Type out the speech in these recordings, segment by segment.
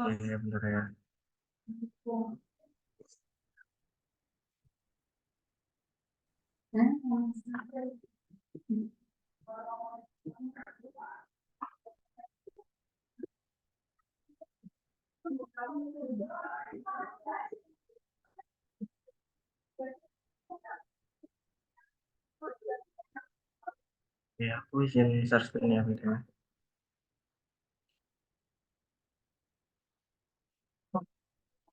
Iya bener ya. Ya aku izin share screen ya gitu ya.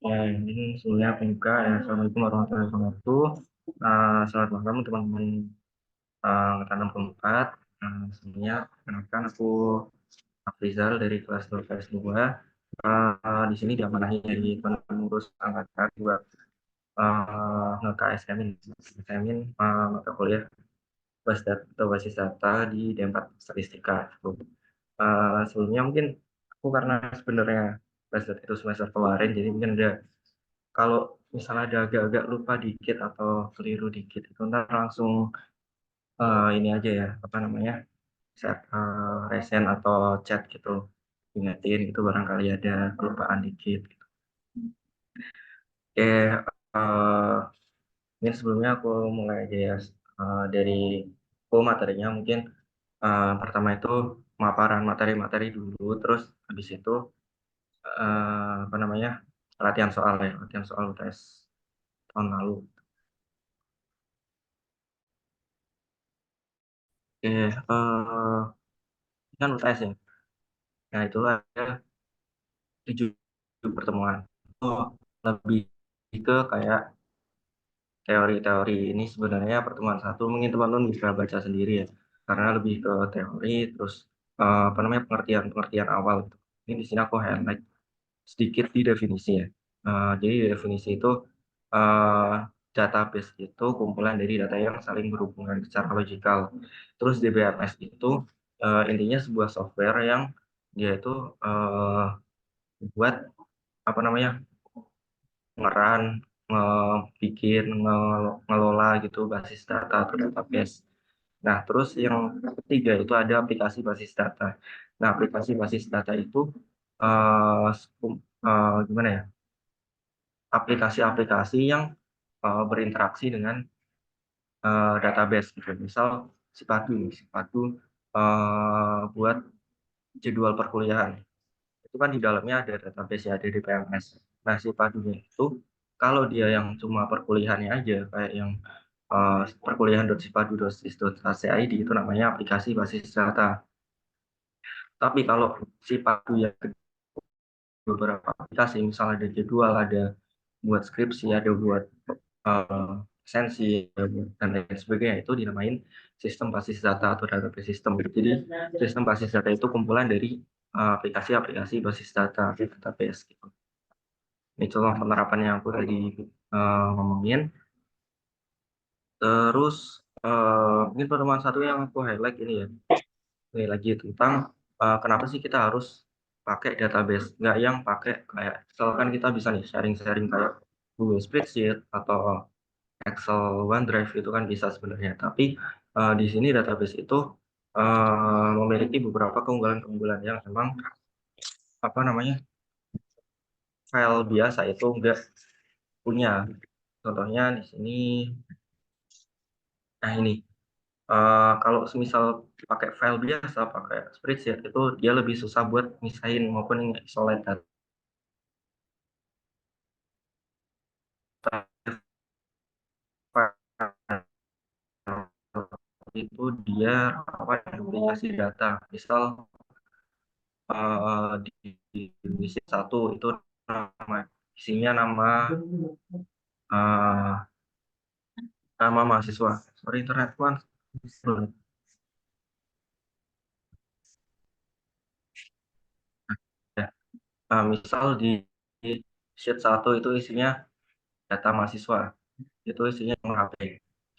Ya ini sebelumnya aku buka ya. Assalamualaikum warahmatullahi wabarakatuh. Selamat malam teman-teman angkatan 64. Sebelumnya kenalkan aku Afrizal dari kelas 2 ps 2. Di sini diamanahi dari pengurus angkatan buat nge-KSM-in mata kuliah basis data di D4 Statistika. Sebelumnya mungkin aku karena sebenarnya basis itu semester kemarin, jadi mungkin ada kalau misalnya ada agak-agak lupa dikit atau keliru dikit itu ntar langsung ini aja ya apa namanya chat resen atau chat gitu ingetin itu barangkali ada kelupaan dikit gitu. Oke, mungkin sebelumnya aku mulai aja ya dari materinya mungkin pertama itu pemaparan materi-materi dulu, terus habis itu apa namanya latihan soal UTS tahun lalu. Oke, ini kan UTS ya. Nah itu ada 7 pertemuan. Itu lebih ke kayak teori-teori ini sebenarnya pertemuan satu mungkin teman-teman bisa baca sendiri ya. Karena lebih ke teori, terus apa namanya pengertian-pengertian awal. Gitu. Ini di sini aku highlight sedikit di definisi ya. Jadi definisi itu eh, database itu kumpulan dari data yang saling berhubungan secara logikal. Terus DBMS itu intinya sebuah software yang dia itu eh, buat apa namanya ngeran, bikin, ngelola gitu basis data atau database. Nah, terus yang ketiga itu ada aplikasi basis data. Nah, aplikasi basis data itu gimana ya? Aplikasi-aplikasi yang berinteraksi dengan database gitu. Misal Sipadu buat jadwal perkuliahan. Itu kan di dalamnya ada database ya, ada DPMS. Nah, Sipadunya itu kalau dia yang cuma perkuliahannya aja kayak yang perkuliahan.sipadu.sis.ac.id itu namanya aplikasi basis data. Tapi kalau Sipadu yang beberapa aplikasi, misalnya ada jadwal, ada buat skripsi, ada buat eh, sensi dan lain sebagainya itu dinamain sistem basis data atau database system. Jadi sistem basis data itu kumpulan dari aplikasi-aplikasi basis data di database gitu. Ini contoh penerapan yang aku tadi ngomongin. Terus mungkin pertemuan satu yang aku highlight ini ya, ini lagi tentang kenapa sih kita harus pakai database, nggak yang pakai kayak misalkan kita bisa nih sharing-sharing kayak Google Spreadsheet atau Excel, OneDrive itu kan bisa sebenarnya. Tapi di sini database itu memiliki beberapa keunggulan-keunggulan yang memang apa namanya file biasa itu enggak punya. Contohnya di sini, nah ini kalau semisal pakai file biasa, pakai spreadsheet itu dia lebih susah buat misahin maupun isolate data itu dia apa duplikasi data. Misal di satu itu nama isinya eh, nama mahasiswa. Sorry internet man. Ya. Misal di sheet satu itu isinya data mahasiswa, itu isinya nomor HP.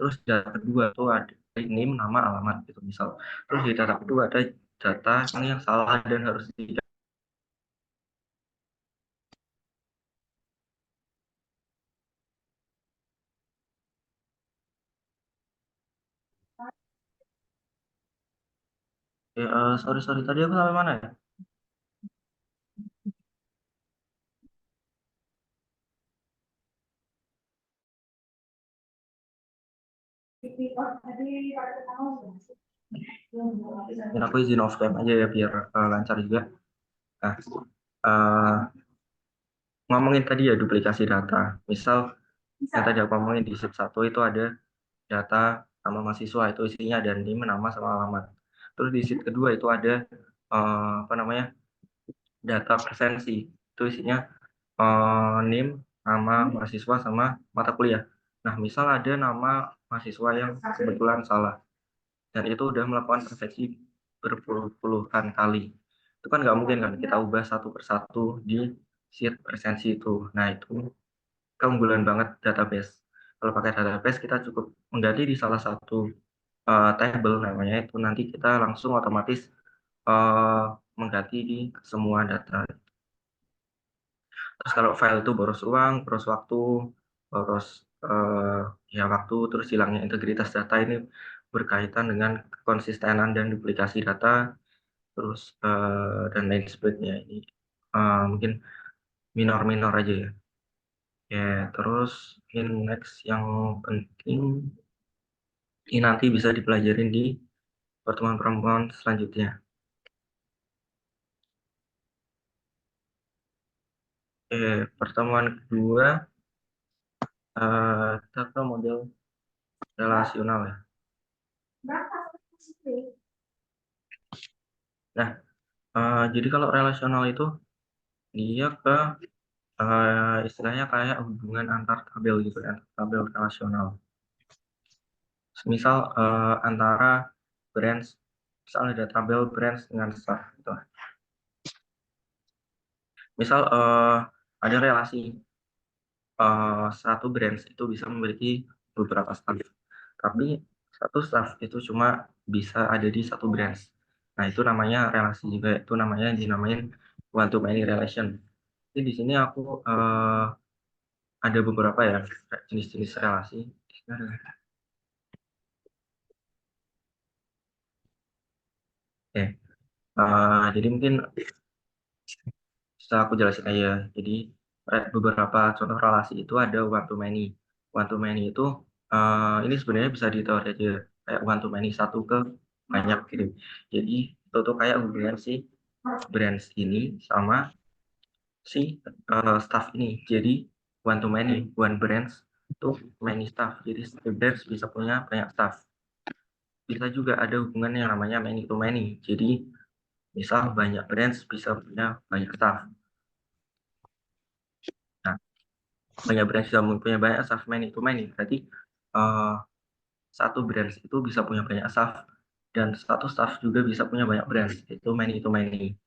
Terus data kedua itu ada name, nama, alamat gitu misal. Terus di data kedua ada data ini yang salah dan harus di sorry sorry tadi aku sampai mana ya? Dan aku izin off cam aja ya biar lancar juga. Nah, uh, ngomongin tadi ya duplikasi data. Misal yang tadi aku ngomongin di sheet 1 itu ada data nama mahasiswa, itu isinya dan NIM, nama sama alamat. Terus di sheet kedua itu ada apa namanya, data presensi, itu isinya NIM, nama mahasiswa sama mata kuliah. Nah, misal ada nama mahasiswa yang kebetulan salah dan itu udah melakukan presensi berpuluh-puluhan kali, itu kan nggak mungkin kan kita ubah satu persatu di sheet presensi itu. Nah, itu keunggulan banget database. Kalau pakai database kita cukup mengganti di salah satu table namanya, itu nanti kita langsung otomatis mengganti di semua data. Terus kalau file itu boros uang, boros waktu, boros ya waktu, terus hilangnya integritas data ini berkaitan dengan konsistenan dan duplikasi data, terus dan lain sebagainya. Ini mungkin minor-minor aja ya. Ya, terus in next yang penting ini nanti bisa dipelajarin di pertemuan-pertemuan selanjutnya. Pertemuan kedua kita ke model relasional ya. Nah, jadi kalau relasional itu dia ke istilahnya kayak hubungan antar tabel gitu ya, tabel relasional. Misal antara branch, misal ada tabel branch dengan staff gitu. Misal ada relasi satu branch itu bisa memiliki beberapa staff, tapi satu staff itu cuma bisa ada di satu branch. Nah, itu namanya relasi juga, itu namanya dinamain one to many relation. Jadi di sini aku ada beberapa ya jenis-jenis relasi. Oke, jadi mungkin bisa aku jelasin aja. Jadi beberapa contoh relasi itu ada one to many. One to many itu ini sebenarnya bisa ditaruh aja kayak one to many, satu ke banyak gitu. Jadi itu tuh kayak hubungan si branch ini sama si staff ini. Jadi one to many, one branch itu many staff. Jadi satu branch bisa punya banyak staff. Bisa juga ada hubungan yang namanya many to many. Jadi misal banyak branch bisa punya banyak staff. Nah, banyak branch bisa punya banyak staff, many to many. Berarti eh, satu branch itu bisa punya banyak staff dan satu staff juga bisa punya banyak branch. Itu many to many.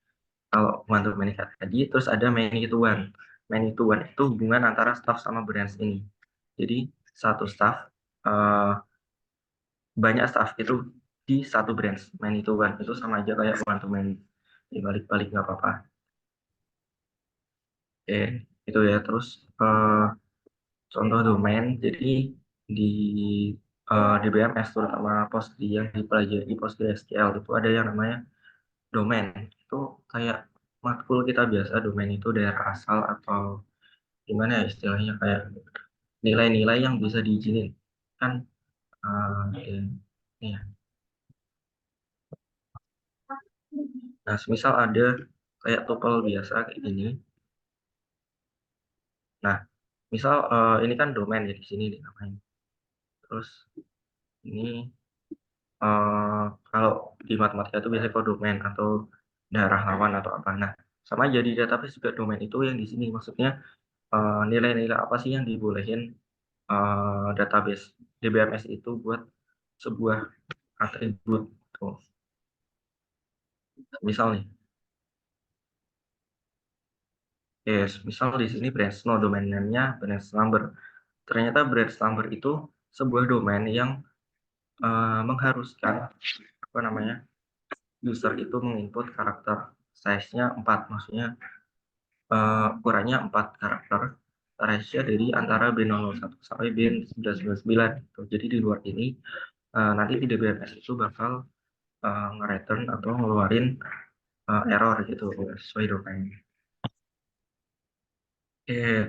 Kalau one to many tadi, terus ada many to one. Many to one itu hubungan antara staff sama branch ini. Jadi satu staff banyak staff itu di satu branch. Many to one itu sama aja kayak one to many. Dibalik-balik nggak apa-apa. Oke, itu ya. Terus contoh domain. Jadi di DBMS terutama yang dipelajari di PostgreSQL itu ada yang namanya domain. Itu kayak matkul kita biasa, domain itu daerah asal atau gimana ya istilahnya, kayak nilai-nilai yang bisa diizinin kan. Ya, ya. Nah, semisal ada kayak tuple biasa kayak gini. Nah, misal ini kan domain ya, di sini dinamain. Terus ini kalau di matematika itu biasanya kodomen atau daerah lawan atau apa. Nah, sama jadi database juga domain itu yang di sini maksudnya nilai-nilai apa sih yang dibolehin database DBMS itu buat sebuah atribut tuh. Misal nih, yes, misal di sini branch no domainnya branch number. Ternyata branch number itu sebuah domain yang mengharuskan apa namanya, user itu menginput karakter size-nya 4, maksudnya ukurannya 4 karakter, range-nya dari antara B001 sampai B1999 gitu. Jadi di luar ini nanti di DBMS itu bakal nge-return atau ngeluarin error gitu sesuai domain.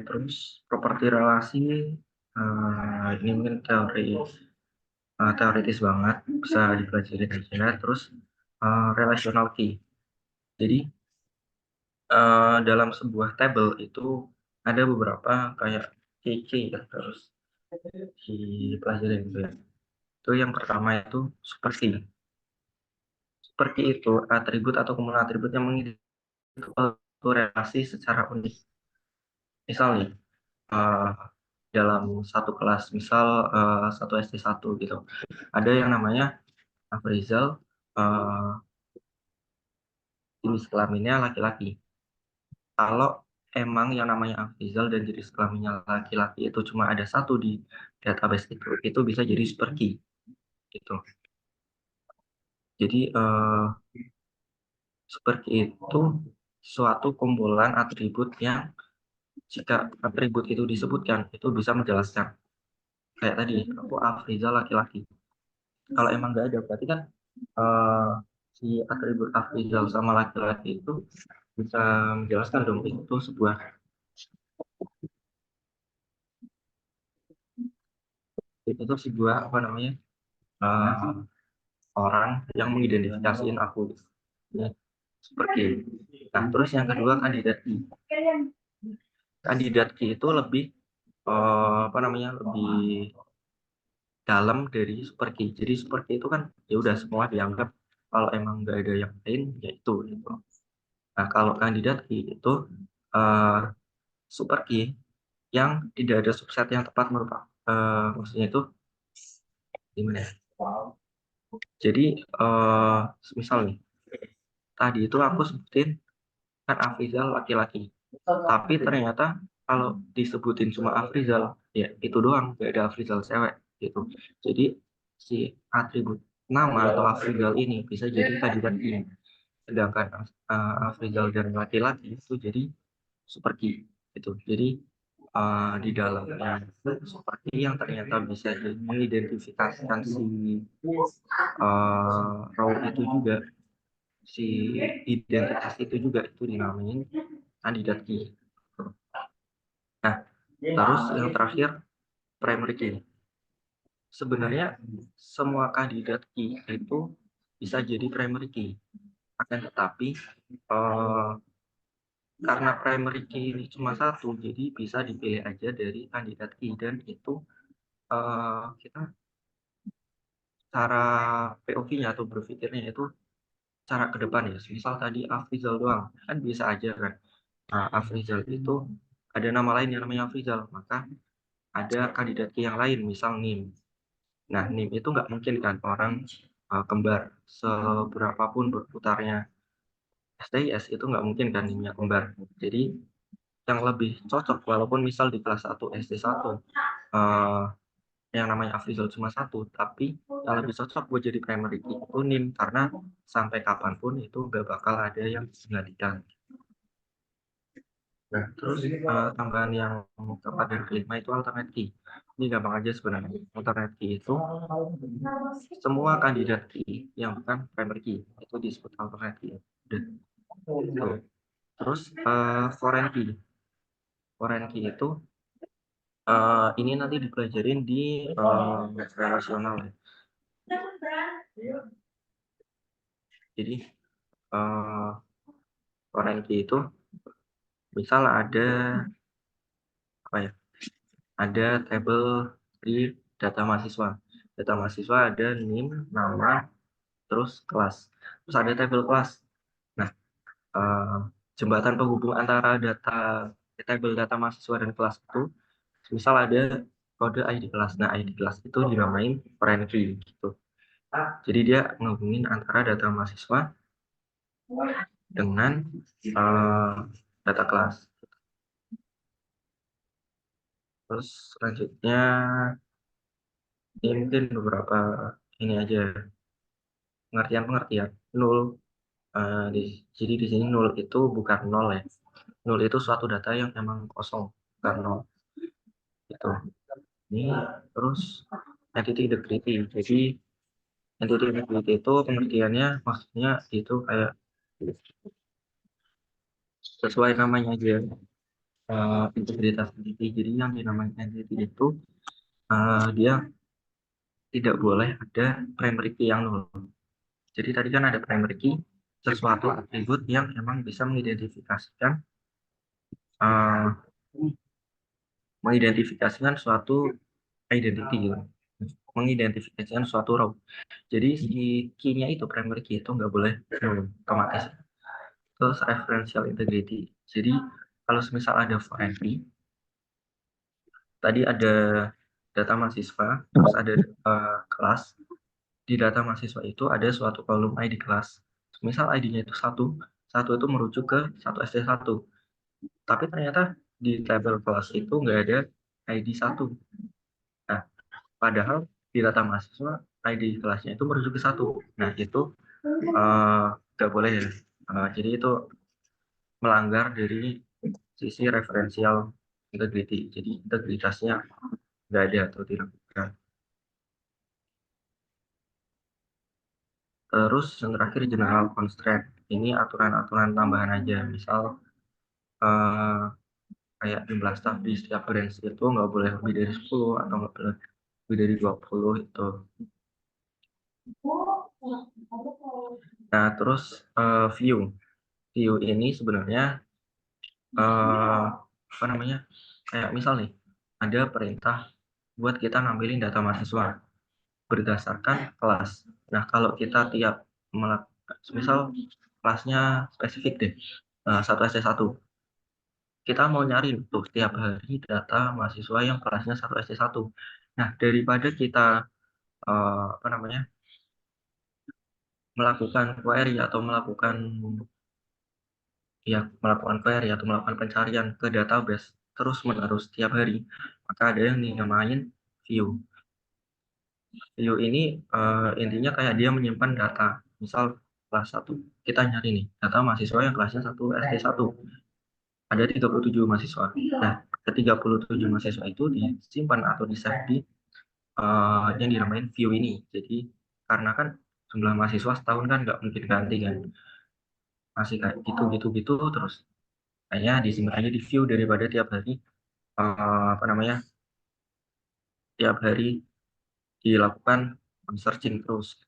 Terus properti relasi ini mungkin teori teoritis banget, bisa dipelajari aja. Terus relational key. Jadi dalam sebuah table itu ada beberapa kayak key ya, terus dipelajari gitu ya. Itu yang pertama itu super key. Super key itu atribut atau kumpulan atribut yang mengidentifikasi suatu relasi secara unik. Misalnya dalam satu kelas, misal satu SD1 gitu, ada yang namanya Afrizal, jenis kelaminnya laki-laki. Kalau emang yang namanya Afrizal dan jenis kelaminnya laki-laki itu cuma ada satu di database itu bisa jadi super key gitu. Jadi super key itu suatu kumpulan atribut yang jika atribut itu disebutkan itu bisa menjelaskan. Kayak tadi, aku Afrizal laki-laki. Kalau emang nggak ada berarti kan eh, si atribut Afrizal sama laki-laki itu bisa menjelaskan dong itu sebuah apa namanya eh, orang yang mengidentifikasiin aku ya, seperti itu. Nah terus yang kedua kandidat key. Kandidat key itu lebih apa namanya lebih dalam dari super key. Jadi super key itu kan ya udah semua dianggap kalau emang nggak ada yang lain ya itu gitu. Nah kalau kandidat key itu eh, super key yang tidak ada subset yang tepat merupakan maksudnya itu gimana ya? Jadi misal nih tadi itu aku sebutin kan Afrizal laki-laki, tapi ternyata kalau disebutin cuma Afrizal ya itu doang, gak ada Afrizal cewek gitu. Jadi si atribut nama atau Afrizal ini bisa jadi kandidat ini, sedangkan Afrizal dan laki-laki itu jadi super key gitu. Jadi di dalamnya seperti yang ternyata bisa mengidentifikasikan si role itu juga, si identitas itu juga itu dinamain kandidat key. Nah, terus yang terakhir primary key. Sebenarnya semua kandidat key itu bisa jadi primary key. Akan tetapi eh, karena primary key ini cuma satu, jadi bisa dipilih aja dari kandidat key dan itu kita cara POV-nya atau berpikirnya itu cara ke depan ya. Misal tadi Afrizal doang, kan bisa aja kan. Nah, Afrizal itu ada nama lain yang namanya Afrizal, maka ada kandidat key yang lain, misal NIM. Nah, NIM itu nggak mungkin kan orang kembar. Seberapapun berputarnya STIS itu nggak mungkin kan NIM-nya kembar. Jadi yang lebih cocok, walaupun misal di kelas 1 SD1 eh, yang namanya Afrizal cuma satu, tapi yang lebih cocok buat jadi primary key itu NIM, karena sampai kapanpun itu nggak bakal ada yang menggantikan. Nah, terus tambahan yang keempat dan kelima itu alternate key. Ini gampang aja sebenarnya. Alternate key itu semua kandidat key yang bukan primary key itu disebut alternate key. Udah. Gitu. Terus foreign key. Foreign key itu ini nanti dipelajarin di relasional ya. Jadi uh, foreign key itu misal ada apa ya? Ada tabel di data mahasiswa. Data mahasiswa ada NIM, nama, terus kelas. Terus ada tabel kelas. Nah, eh, jembatan penghubung antara tabel data mahasiswa dan kelas itu, misal ada kode ID kelas. Nah, ID kelas itu dinamain foreign key gitu. Jadi dia menghubungin antara data mahasiswa dengan eh, data kelas. Terus selanjutnya ini mungkin beberapa ini aja pengertian-pengertian. Nul jadi di sini nol itu bukan nol ya. Nol itu suatu data yang emang kosong, bukan nol. Gitu. Ini terus entity integrity. Jadi entity integrity itu pengertiannya maksudnya itu kayak sesuai namanya aja, integritas entity. Jadi yang dinamakan entity itu dia tidak boleh ada primary key yang nol. Jadi tadi kan ada primary key, sesuatu atribut yang memang bisa uh, mengidentifikasikan suatu identity gitu. Mengidentifikasikan suatu row. Jadi si key-nya itu primary key itu nggak boleh otomatis. Terus referential integrity. Jadi kalau misal ada foreign key, tadi ada data mahasiswa, terus ada kelas. Di data mahasiswa itu ada suatu kolom ID kelas. Misal ID-nya itu satu, satu itu merujuk ke satu ST1. Tapi ternyata di tabel kelas itu nggak ada ID satu. Nah, padahal di data mahasiswa ID kelasnya itu merujuk ke satu. Nah, itu nggak boleh ya. Jadi itu melanggar dari sisi referensial integrity. Jadi integritasnya nggak ada atau dilakukan. Terus yang terakhir general constraint. Ini aturan-aturan tambahan aja. Misal eh, kayak jumlah staff di setiap branch itu nggak boleh lebih dari 10 atau nggak boleh lebih dari 20 itu. Nah, terus view. View ini sebenarnya apa namanya? Kayak misal nih, ada perintah buat kita ngambilin data mahasiswa berdasarkan kelas. Nah, kalau kita tiap misal kelasnya spesifik deh, 1 ST1. Kita mau nyari tuh tiap hari data mahasiswa yang kelasnya 1 ST1. Nah, daripada kita apa namanya? Melakukan query atau melakukan pencarian ke database terus menerus tiap hari, maka ada yang dinamain view. View ini intinya kayak dia menyimpan data. Misal kelas 1, kita nyari nih data mahasiswa yang kelasnya 1 ST1. Ada 37 mahasiswa. Nah, ke 37 mahasiswa itu disimpan atau di-save di yang dinamain view ini. Jadi karena kan jumlah mahasiswa setahun kan nggak mungkin ganti kan, masih kayak gitu terus. Kayaknya disimpan aja di view daripada tiap hari apa namanya, tiap hari dilakukan searching terus.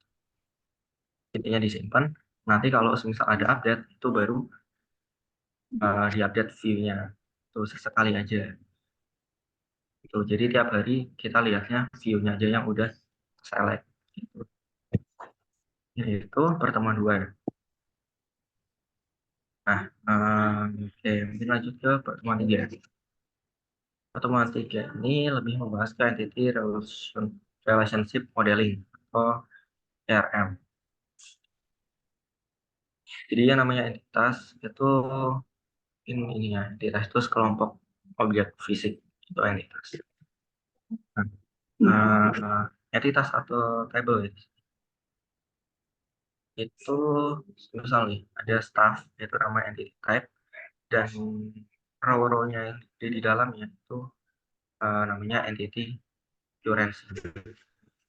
Intinya disimpan. Nanti kalau misal ada update itu baru diupdate view-nya. Itu sesekali aja. Gitu. Jadi tiap hari kita lihatnya view-nya aja yang udah select. Gitu. Itu pertemuan 2. Nah, oke, mungkin lanjut ke pertemuan 3. Pertemuan 3 ini lebih membahas ke entity relationship modeling atau RM. Jadi yang namanya entitas itu ini ya, entitas itu sekelompok objek fisik itu entitas. Entitas atau table itu misal nih ada staff yaitu nama entity type dan row-row-nya yang di dalamnya itu namanya entity occurrence.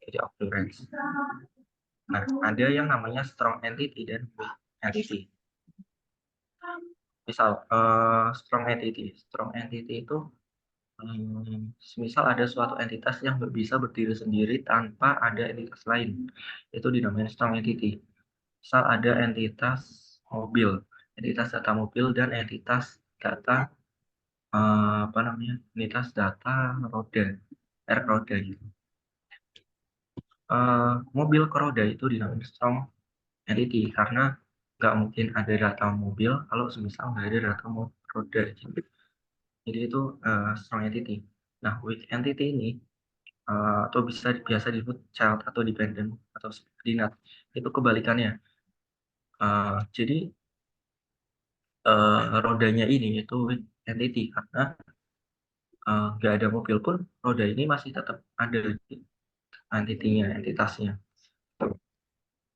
Jadi occurrence. Nah, ada yang namanya strong entity dan weak entity. Misal strong entity itu misal ada suatu entitas yang bisa berdiri sendiri tanpa ada entitas lain, itu dinamakan strong entity. Misal ada entitas mobil, entitas data mobil dan entitas data apa namanya, entitas data roda, roda gitu. Mobil ke roda itu dinamakan strong entity karena nggak mungkin ada data mobil kalau semisal nggak ada data roda gitu. Jadi itu strong entity. Nah, weak entity ini atau biasa disebut child atau dependent atau subordinate itu kebalikannya. Jadi rodanya ini itu weak entity karena nggak ada mobil pun roda ini masih tetap ada entity-nya, entitasnya.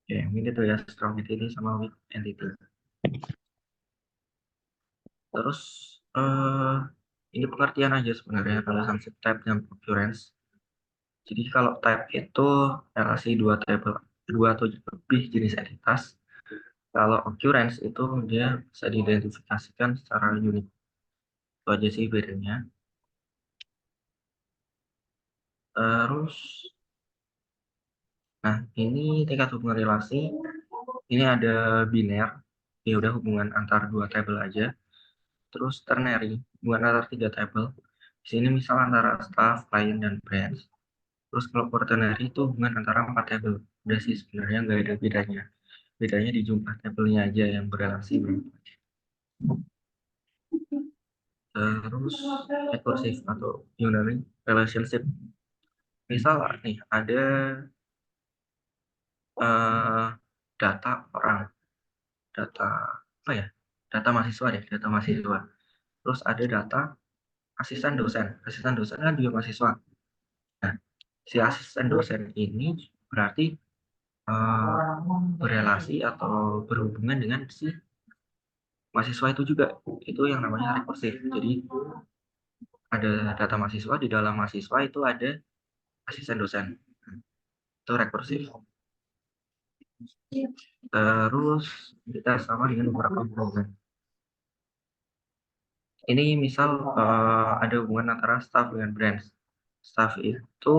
Oke, ini tuh ya strong entity sama weak entity. Terus eh, ini pengertian aja sebenarnya kalau sunset type dan occurrence. Jadi kalau type itu relasi dua atau lebih jenis entitas. Kalau occurrence itu dia bisa diidentifikasikan secara unik. Itu aja sih bedanya. Terus Nah, ini tingkat hubungan relasi, ini ada biner, ya udah hubungan antar dua tabel aja. Terus ternary, hubungan antar tiga tabel. Di sini misal antara staff, client, dan branch. Terus kalau quaternary itu hubungan antara empat tabel. Udah sih sebenarnya nggak ada bedanya. Bedanya di jumlah tabelnya aja yang berrelasi. Terus recursive atau unary relationship. Misal nih ada eh, data orang, data apa ya? Data mahasiswa ya, data mahasiswa. Terus ada data asisten dosen. Asisten dosen kan juga mahasiswa. Nah, si asisten dosen ini berarti berelasi atau berhubungan dengan si mahasiswa itu juga. Itu yang namanya rekursif. Jadi ada data mahasiswa, di dalam mahasiswa itu ada asisten dosen. Itu rekursif. Terus kita sama dengan beberapa hubungan. Ini misal ada hubungan antara staff dengan branch. Staff itu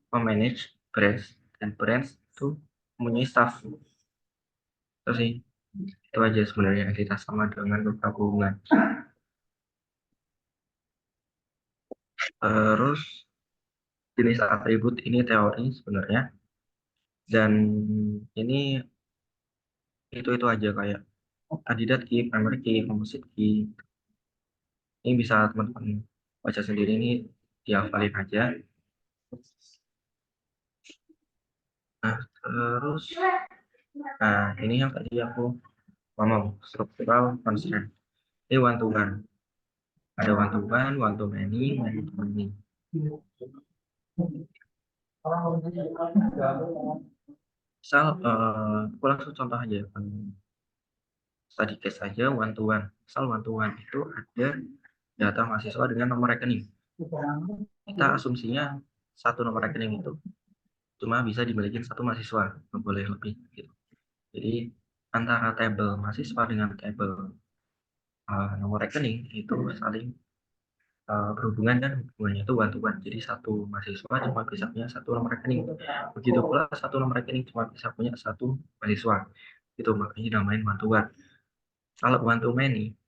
memanage branch dan branch itu mempunyai staff. Itu sih, itu aja sebenarnya yang kita sama dengan beberapa hubungan. Terus jenis atribut ini teori sebenarnya, dan ini itu aja kayak kandidat key, primary key, composite key. Ini bisa teman-teman baca sendiri, ini dihafalin aja. Nah, terus, nah ini yang tadi aku ngomong, struktural constraint. Ini one to one. Ada one to many, many to many. Misal, aku langsung contoh aja. Tadi case aja one to one. Misal one to one itu ada data mahasiswa dengan nomor rekening. Kita asumsinya satu nomor rekening itu cuma bisa dimiliki satu mahasiswa, nggak boleh lebih. Gitu. Jadi antara tabel mahasiswa dengan tabel nomor rekening itu saling berhubungan, dan hubungannya itu one to one. Jadi satu mahasiswa cuma bisa punya satu nomor rekening. Begitu pula satu nomor rekening cuma bisa punya satu mahasiswa. Itu makanya dinamain one to one. Kalau one to many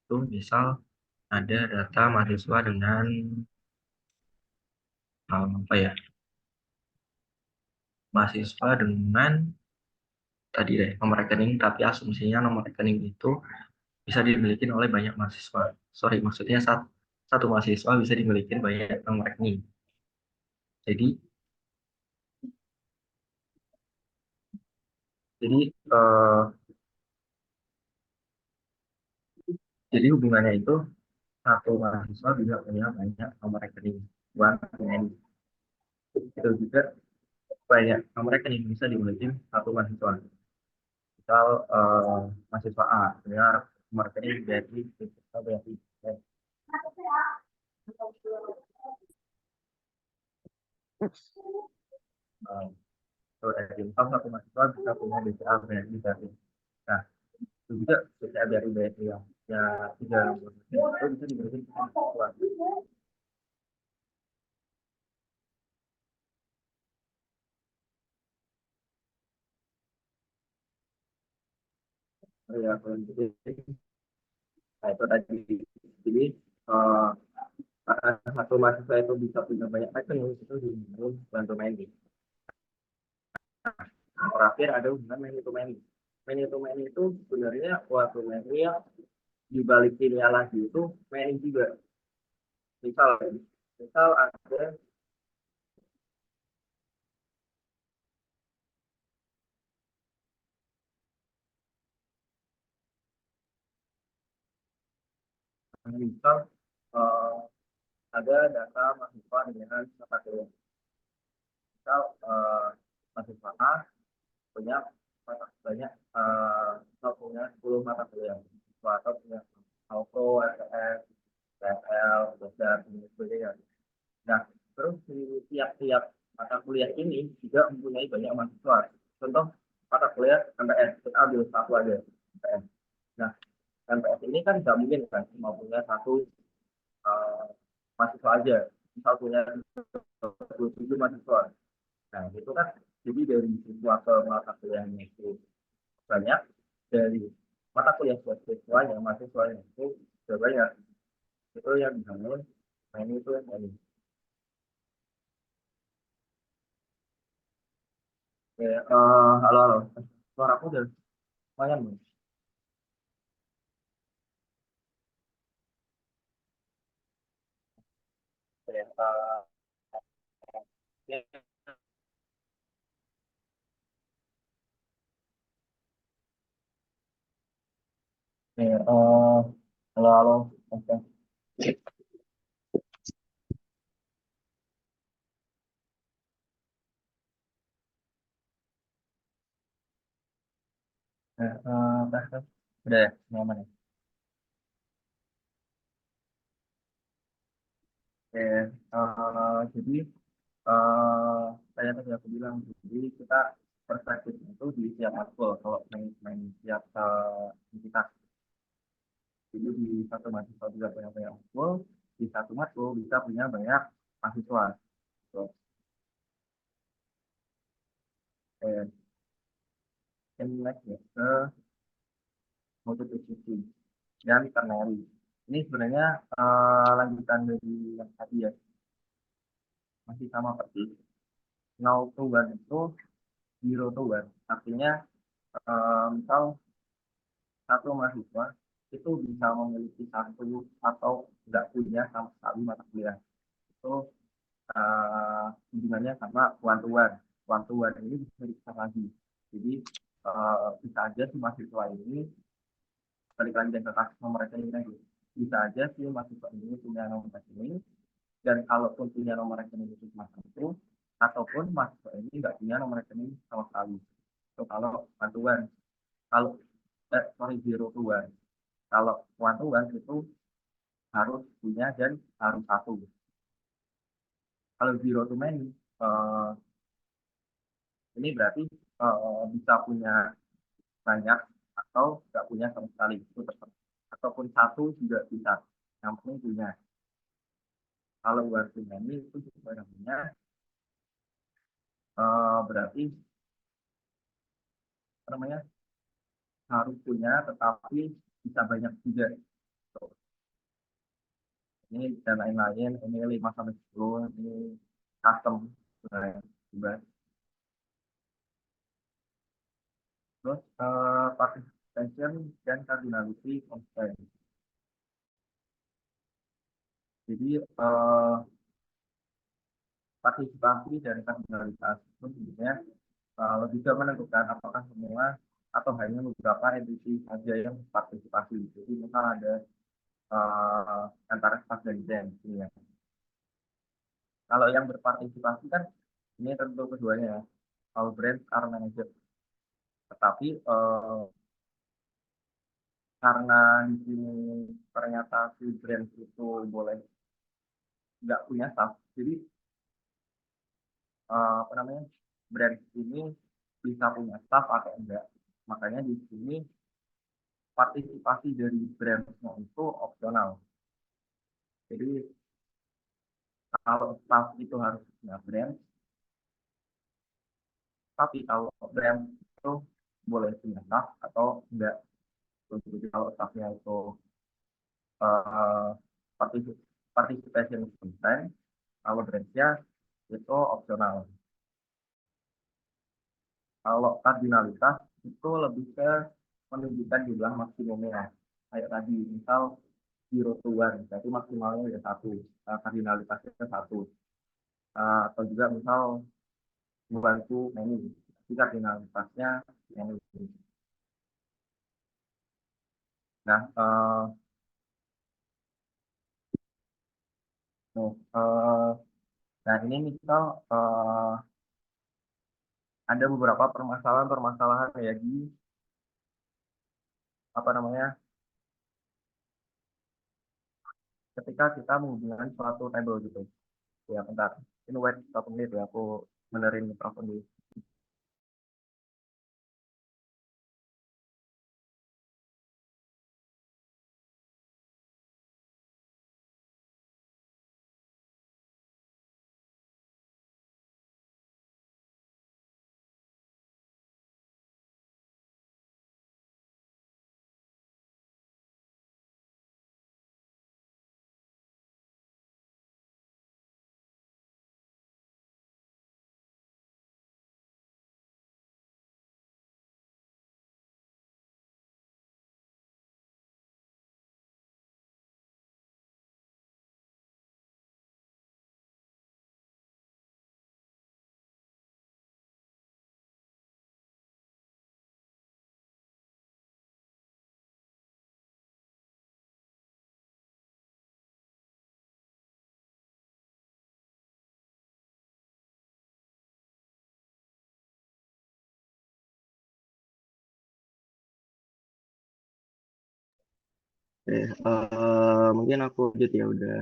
itu misal ada data mahasiswa dengan apa ya, mahasiswa dengan tadi deh nomor rekening, tapi asumsinya nomor rekening itu bisa dimiliki oleh banyak mahasiswa. Sorry, maksudnya satu mahasiswa bisa dimiliki banyak nomor rekening. Jadi jadi eh, jadi hubungannya itu satu mahasiswa bisa punya banyak nomor rekening. One rekening itu juga banyak nomor rekening bisa dimiliki satu mahasiswa. Misal mahasiswa A punya nomor rekening BRI, BRI. Kalau dari income satu mahasiswa bisa punya BCA BRI BRI. Nah, itu juga BCA BRI BRI yang ya tiga itu bisa dimiliki mahasiswa. Ya, kalau gitu, nah itu tadi. Jadi eh, satu mahasiswa itu bisa punya banyak rekening itu di bantu many. Terakhir ada hubungan many to many. Many to many itu sebenarnya waktu many yang dibalik ini lagi itu many juga. Misal, misal ada misal eh, ada data mahasiswa dengan mata kuliah. Misal mahasiswa A punya banyak punya 10 mata kuliah, atau punya auto, STS, PL, dan sebagainya. Nah, terus di tiap-tiap mata kuliah ini juga mempunyai banyak mahasiswa. Contoh mata kuliah MPS, kita ambil satu aja, MPS. Nah, MPS ini kan nggak mungkin kan cuma punya satu uh, mahasiswa aja. Misal punya 27 mahasiswa. Nah, itu kan Jadi dari siswa ke mata kuliahnya itu banyak, dari mata kuliah buat siswa yang mahasiswanya itu juga banyak. Itu yang dibangun, nah ini itu yang ini. Oke, halo halo, suara aku udah lumayan nih. Oke, ya, oke, halo halo, oke. Tes, tes. Udah ya, nyaman ya. Oke, jadi saya tadi aku bilang, jadi kita perspektifnya itu di setiap matkul kalau main setiap kita. Jadi di satu mahasiswa juga punya banyak matkul, di satu matkul bisa punya banyak mahasiswa. Terus, ini next ya ke multiplicity dan ternary. Ini sebenarnya lanjutan dari yang tadi ya, masih sama persis. Null to one itu zero to one. Artinya misal satu mahasiswa itu bisa memiliki satu atau tidak punya sama sekali mata kuliah. Itu hubungannya sama one to one. One to one ini bisa dipisah lagi. Jadi bisa aja si mahasiswa ini balik lagi ke kasus nomor rekening tadi. Bisa aja si mahasiswa ini punya nomor rekening, dan kalaupun punya nomor rekening itu cuma satu, ataupun mahasiswa ini nggak punya nomor rekening sama sekali. Itu kalau one to one. Kalau sorry, zero to one. Kalau one to one itu harus punya dan harus satu. Kalau zero to many, eh, ini berarti bisa punya banyak atau nggak punya sama sekali, itu terserah. Ataupun satu juga bisa, yang penting punya. Kalau one to many itu juga namanya berarti apa namanya, harus punya tetapi bisa banyak juga. Tuh, ini dan lain-lain, ini 5 sampai 10, ini custom sebenarnya juga. Terus participation dan cardinality constraint. Jadi partisipasi dan kardinalitas itu sebenarnya lebih ke menentukan apakah semua atau hanya beberapa entiti saja yang partisipasi. Jadi misal ada antara staff dan band gitu ya. Kalau yang berpartisipasi kan ini tentu keduanya ya, all brands are managed. Tetapi karena di sini ternyata si brand itu boleh nggak punya staff, jadi apa namanya, brand ini bisa punya staff atau enggak. Makanya di sini partisipasi dari brandnya itu opsional. Jadi kalau staff itu harus punya brand, tapi kalau brand itu boleh punya staff atau enggak. Jadi kalau staffnya itu uh, participation consent, kalau brandnya itu opsional. Kalau kardinalitas itu lebih ke menunjukkan jumlah maksimumnya. Kayak tadi, misal zero to one, berarti maksimalnya ada satu, kardinalitasnya satu. Atau juga misal membantu menu, jadi kardinalitasnya menu. Nah, nih, nah ini misal ada beberapa permasalahan-permasalahan ya di apa namanya, ketika kita menghubungkan suatu table gitu. Ya, bentar. Ini wait 1 menit ya, aku benerin mikrofon dulu. Mungkin aku lanjut ya udah.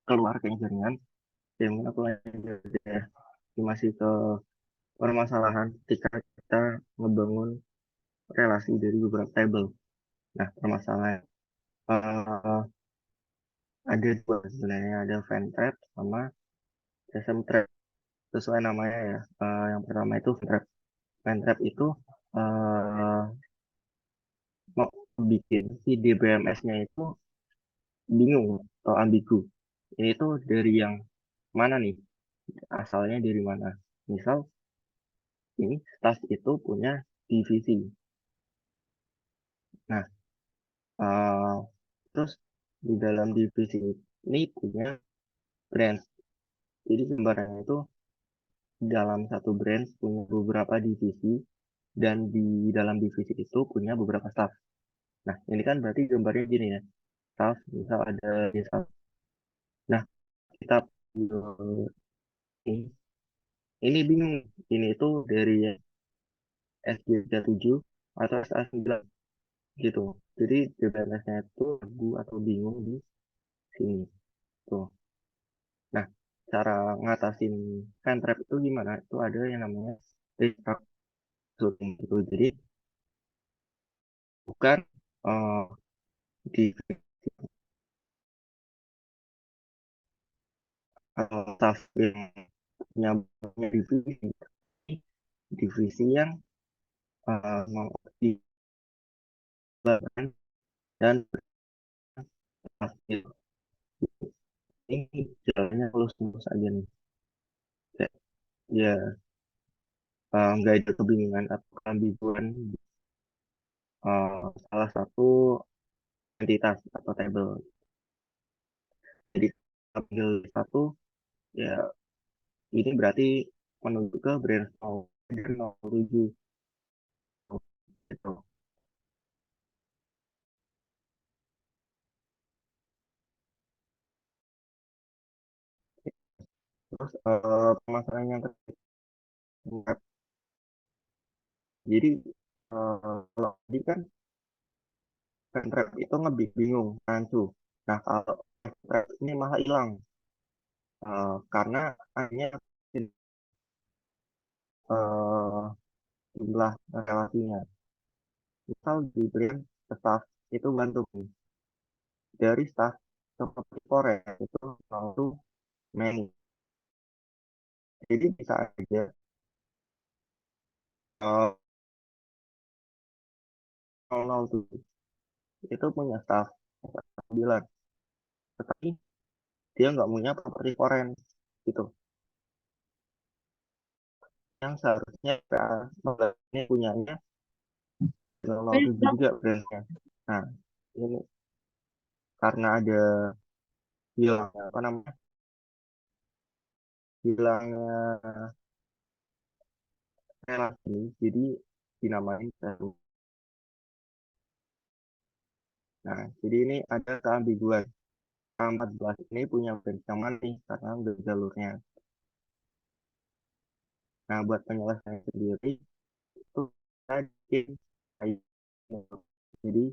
Keluarga yang jaringan, ya mungkin aku lanjut ya. Masih ke permasalahan ketika kita ngebangun relasi dari beberapa table. Nah, permasalahan ada dua sebenarnya, ada fan trap sama SM trap. Sesuai namanya ya. Yang pertama itu fan trap. Fan trap itu eh, mau bikin si DBMS-nya itu bingung atau ambigu. Ini tuh dari yang mana nih? Asalnya dari mana? Misal ini staff itu punya divisi. Nah, eh, terus di dalam divisi ini punya brand. Jadi gambarannya itu dalam satu brand punya beberapa divisi dan di dalam divisi itu punya beberapa staff. Nah, ini kan berarti gambarnya gini ya. Staff, misal ada di staff. Nah, kita ini, ini bingung. Ini itu dari SG 7 atau SA 9 gitu. Jadi DBMS-nya itu ragu atau bingung di sini. Tuh. Nah, cara ngatasin fan trap itu gimana? Itu ada yang namanya restructuring gitu. Jadi bukan eh, di staff yang punya banyak divisi, divisi yang mau dilakukan dan berhasil. Ini jalannya lulus-lulus aja nih. Kayak, ya nggak ada kebingungan atau keambiguan salah satu entitas atau table. Jadi ambil satu ya ini berarti menuju ke brand 07 gitu. Terus permasalahan yang ketiga, jadi kalau tadi kan rep itu bingung rancu. Nah kalau rep ini malah hilang karena hanya eh, jumlah relasinya. Misal di brand staff itu bantu dari staff seperti Korea itu lalu many. Jadi bisa aja eh, 007 itu punya staff 9, tetapi dia nggak punya properti foreign gitu. Yang seharusnya ini punyanya 007 juga brandnya. Nah, ini karena ada hilang apa namanya hilangnya relasi, jadi dinamain baru. Nah, jadi ini ada keambiguan. K14 ini punya brand yang mana nih? Karena udah jalurnya. Nah, buat penyelesaian sendiri itu rajin. Jadi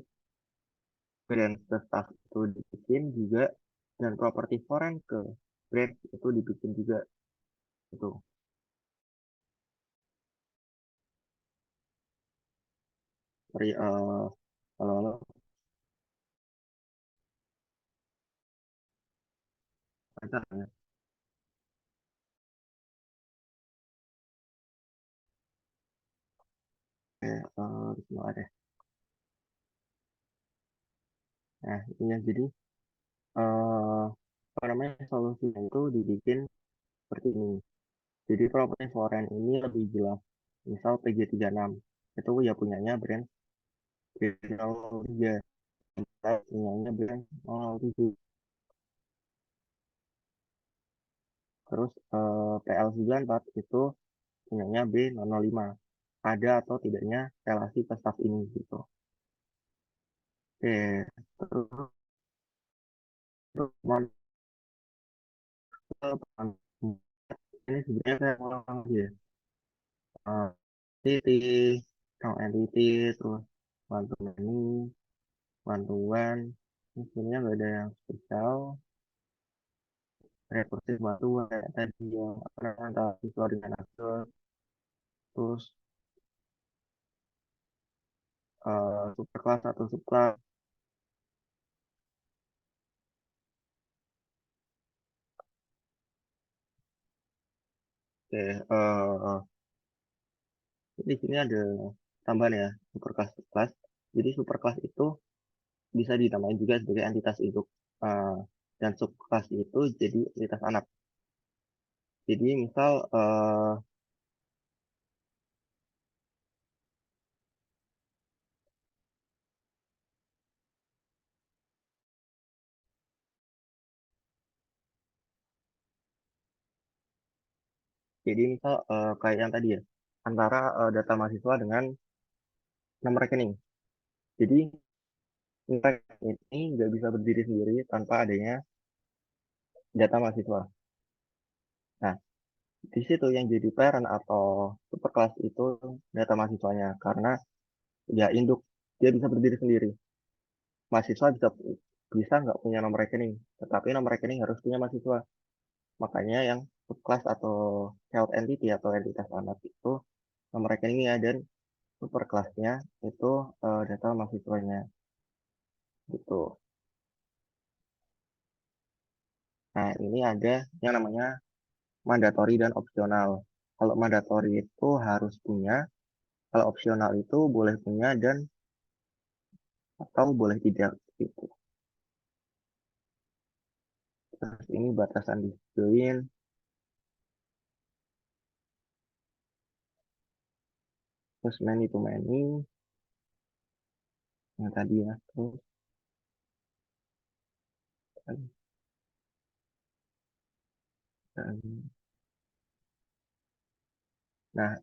brand staff itu dibikin juga dan properti foreign ke brand itu dibikin juga itu. Sorry, kalau ada ya, bismillah deh. Nah, ini ya, jadi eh apa namanya solusinya itu dibikin seperti ini. Jadi properti foreign ini lebih jelas. Misal PG36 itu ya punyanya brand B03, punyanya brand 007. Terus PL94 itu punyanya B005. Ada atau tidaknya relasi ke staff ini gitu. Oke, terus terus ini sebenarnya saya ulang lagi ya. Uh, entity, count entity, terus one to many, one to one. Ini sebenarnya nggak ada yang spesial. Rekursiv one to one kayak tadi yang apa namanya antara siswa dengan aktor. Terus superclass atau subclass. Oke, di sini ada tambahan ya superclass subclass. Jadi superclass itu bisa dinamain juga sebagai entitas induk, eh, dan subclass itu jadi entitas anak. Jadi misal kayak yang tadi ya, antara data mahasiswa dengan nomor rekening. Jadi nomor rekening ini nggak bisa berdiri sendiri tanpa adanya data mahasiswa. Nah, di situ yang jadi parent atau superclass itu data mahasiswanya karena ya induk dia bisa berdiri sendiri. Mahasiswa bisa bisa nggak punya nomor rekening, tetapi nomor rekening harus punya mahasiswa. Makanya yang subclass atau child entity atau entitas anak itu nomor rekeningnya dan superclassnya itu data mahasiswanya gitu. Nah, ini ada yang namanya mandatory dan opsional. Kalau mandatory itu harus punya, kalau opsional itu boleh punya dan atau boleh tidak gitu. Terus ini batasan disiplin, terus many to many yang tadi ya. Terus nah,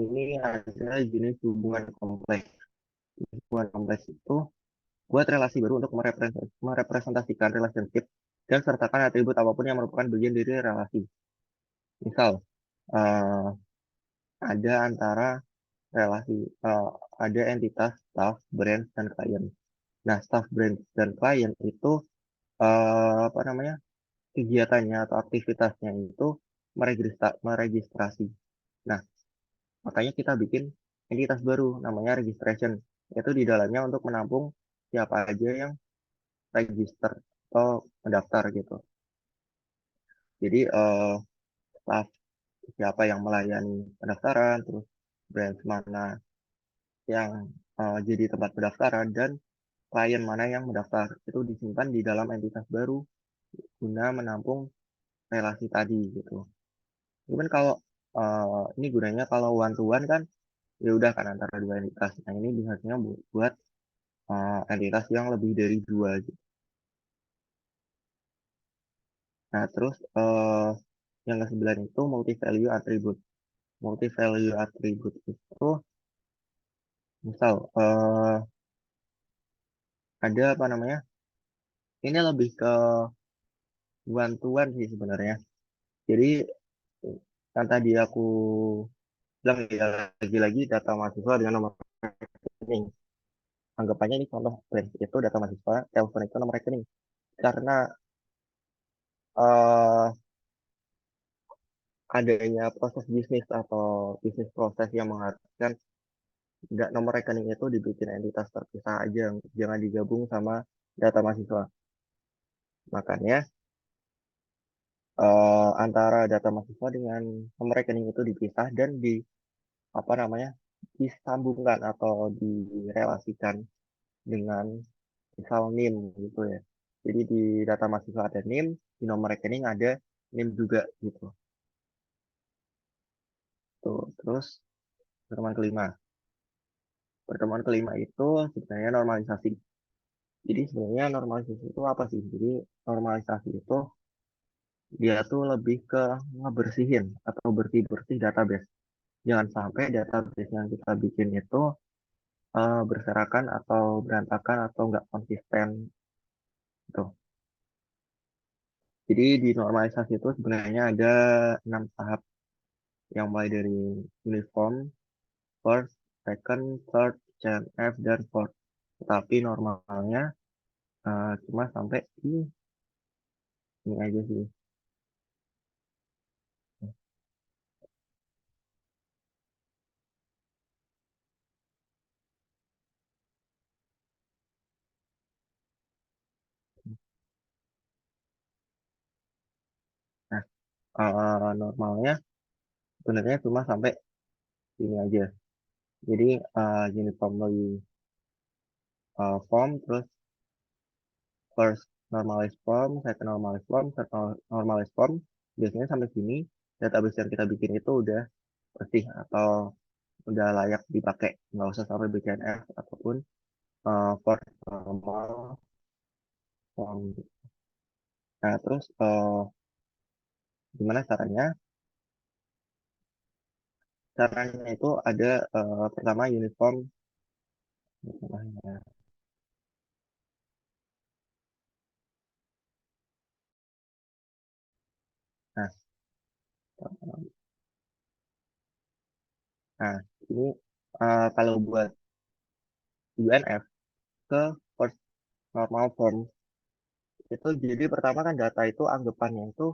ini ada jenis hubungan kompleks. Hubungan kompleks itu buat relasi baru untuk merepresentasikan relationship dan sertakan atribut apapun yang merupakan bagian dari relasi. Misal, eh, ada antara relasi, ada entitas staff, brand, dan klien. Nah, staff, brand, dan klien itu apa namanya kegiatannya atau aktivitasnya itu meregistrasi. Nah, makanya kita bikin entitas baru namanya registration. Itu di dalamnya untuk menampung siapa aja yang register atau mendaftar gitu. Jadi staff siapa yang melayani pendaftaran, terus brand mana yang jadi tempat pendaftaran dan klien mana yang mendaftar itu disimpan di dalam entitas baru guna menampung relasi tadi gitu. Cuman kalau ini gunanya kalau one to one kan ya udah kan antara dua entitas. Nah ini biasanya buat entitas yang lebih dari dua gitu. Nah terus yang ke-9 itu multi value attribute. Multi value attribute itu misal ada apa namanya? Ini lebih ke one to one sih sebenarnya. Jadi Yang tadi aku bilang ya, lagi-lagi data mahasiswa dengan nomor rekening. Anggapannya ini contoh brand itu data mahasiswa, telepon itu nomor rekening. Karena eh, adanya proses bisnis atau bisnis proses yang mengharuskan nggak nomor rekening itu dibikin entitas terpisah aja, jangan digabung sama data mahasiswa. Makanya antara data mahasiswa dengan nomor rekening itu dipisah dan di apa namanya disambungkan atau direlasikan dengan misal NIM gitu ya. Jadi di data mahasiswa ada NIM, di nomor rekening ada NIM juga gitu. Tuh. Terus pertemuan kelima. Pertemuan kelima itu sebenarnya normalisasi. Jadi sebenarnya normalisasi itu apa sih? Jadi normalisasi itu dia tuh lebih ke ngebersihin atau bersih-bersih database. Jangan sampai database yang kita bikin itu berserakan atau berantakan atau nggak konsisten gitu. Jadi di normalisasi itu sebenarnya ada 6 tahap yang mulai dari uniform, first, second, third, CNF, dan fourth. Tetapi normalnya cuma sampai di ini aja sih. Nah, normalnya sebenarnya cuma sampai sini aja. Jadi uniformly form, terus first normalized form, second normalized form, third normalized form. Biasanya sampai sini database yang kita bikin itu udah bersih atau udah layak dipakai. Nggak usah sampai BCNF ataupun first normal form. Nah, terus gimana caranya? Caranya itu ada pertama uniform. Nah, nah ini kalau buat UNF ke first normal form itu jadi pertama kan data itu anggapannya itu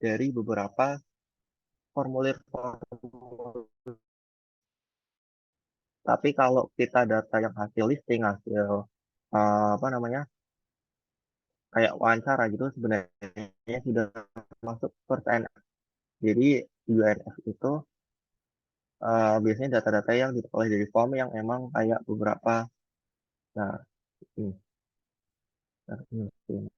dari beberapa formulir formulir. Tapi kalau kita data yang hasil listing, hasil apa namanya, kayak wawancara gitu sebenarnya sudah masuk first NF. Jadi UNF itu biasanya data-data yang diperoleh dari form yang emang kayak beberapa, nah ini, nah, ini.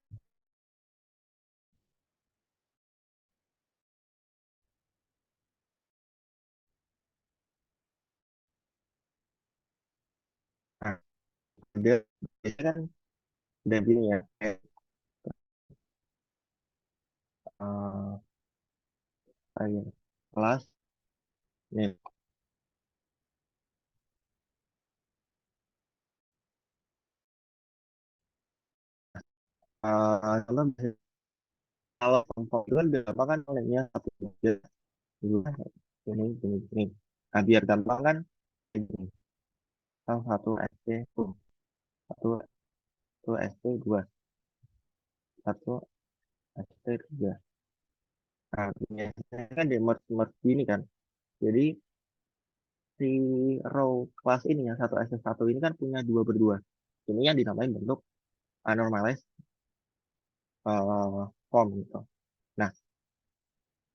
Nah, dia biasanya kan udah gini ya, kayak eh, kayak kelas nih, contoh misalnya kalau kelompok itu kan berapa kan nilainya satu aja dulu ini. Nah biar gampang kan ini. Kalau satu ST tuh, satu satu ST dua, satu ST tiga. Nah biasanya kan di merge merge gini kan. Jadi si row kelas ini yang satu ST satu ini kan punya dua berdua. Ini yang dinamain bentuk anormalized form gitu. Nah,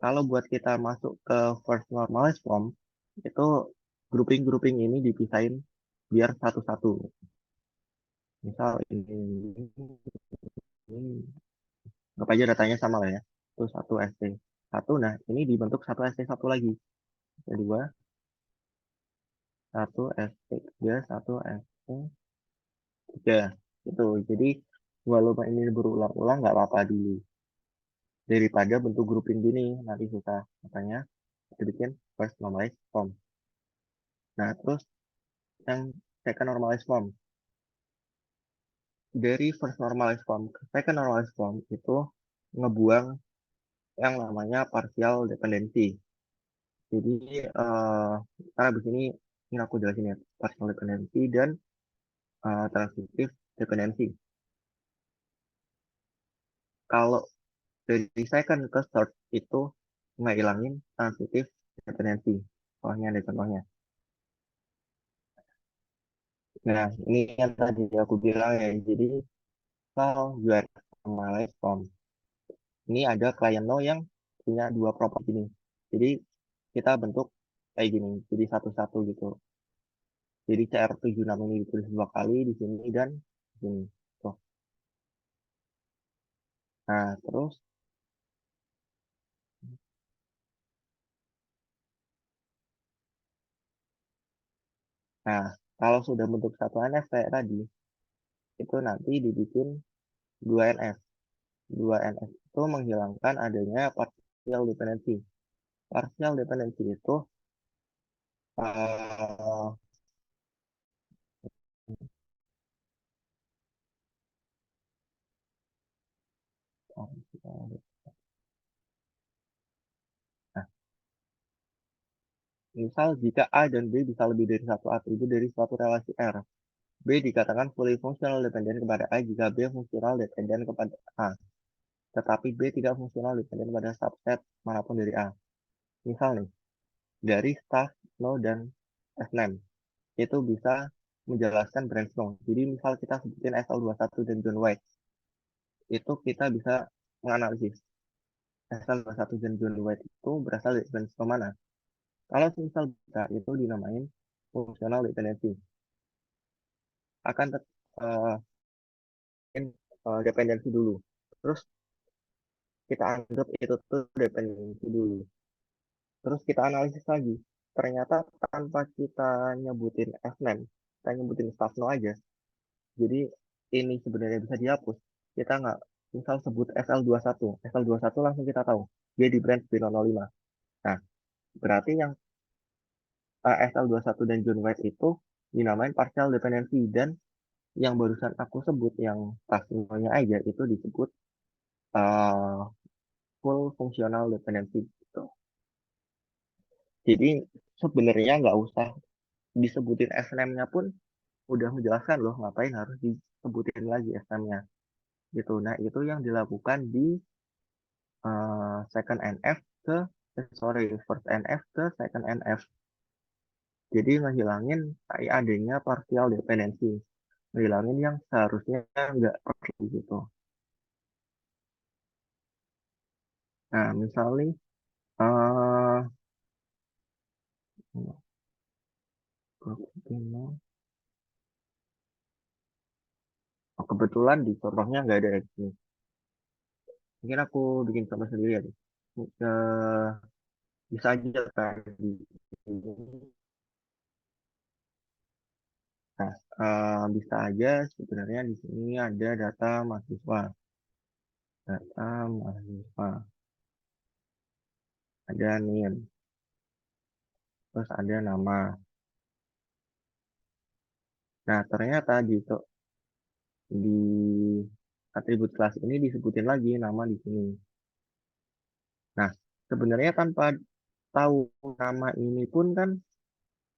kalau buat kita masuk ke first normalized form, itu grouping-grouping ini dipisahin biar satu-satu. Misal ini anggap aja datanya sama lah ya. Itu satu ST. Satu, nah ini dibentuk satu ST satu lagi. Kedua, satu ST tiga, satu ST tiga. Itu. Jadi, walaupun ini berulang-ulang, nggak apa-apa dulu. Daripada bentuk grouping gini, nanti susah. Makanya, dibikin first normalized form. Nah, terus yang second normalized form. Dari first normalized form ke second normalized form itu ngebuang yang namanya partial dependency. Jadi eh karena di sini ini aku jelasin ya partial dependency dan transitive dependency. Kalau dari second ke third itu nggak ilangin transitive dependency. Soalnya ada contohnya. Nah, ini yang tadi aku bilang ya. Jadi kalau URL sama Lightform, ini ada klien no yang punya dua properti ini. Jadi kita bentuk kayak gini, jadi satu-satu gitu. Jadi CR76 ini ditulis dua kali di sini dan di sini. Tuh. Nah, terus, nah kalau sudah bentuk satu NF kayak tadi, itu nanti dibikin dua NF. Dua NF itu menghilangkan adanya partial dependency. Partial dependency itu eh, nah, misal jika A dan B bisa lebih dari satu atribut dari suatu relasi R, B dikatakan fully functional dependent kepada A jika B fungsional dependent kepada A, tetapi B tidak fungsional dependent pada subset manapun dari A. Misal nih, dari staff, no, dan S6, itu bisa menjelaskan branch no. Jadi misal kita sebutin SL21 dan John White, itu kita bisa menganalisis SL21 dan John White itu berasal dari branch no mana. Kalau misal bisa, itu dinamain fungsional dependency. Akan dependensi dulu. Terus kita anggap itu tuh dependensi dulu. Terus kita analisis lagi. Ternyata tanpa kita nyebutin F9, kita nyebutin staff no aja. Jadi ini sebenarnya bisa dihapus. Kita nggak misal sebut SL21. SL21 langsung kita tahu. Dia di branch B005. Nah, berarti yang SL21 dan John White itu dinamain partial dependency. Dan yang barusan aku sebut, yang staff-nya aja, itu disebut uh, full functional dependency. Gitu. Jadi sebenarnya nggak usah disebutin SNM-nya pun udah menjelaskan loh ngapain harus disebutin lagi SNM-nya gitu. Nah itu yang dilakukan di second NF ke first NF ke second NF. Jadi ngehilangin adanya partial dependency, ngehilangin yang seharusnya nggak perlu gitu. Nah misalnya uh, kebetulan di contohnya nggak ada di sini. Mungkin aku bikin contoh sendiri ya. Bisa aja kan di sini. Nah, bisa aja sebenarnya di sini ada data mahasiswa, data mahasiswa, ada NIM, terus ada nama. Nah, ternyata di atribut kelas ini disebutin lagi nama di sini. Nah, sebenarnya tanpa tahu nama ini pun kan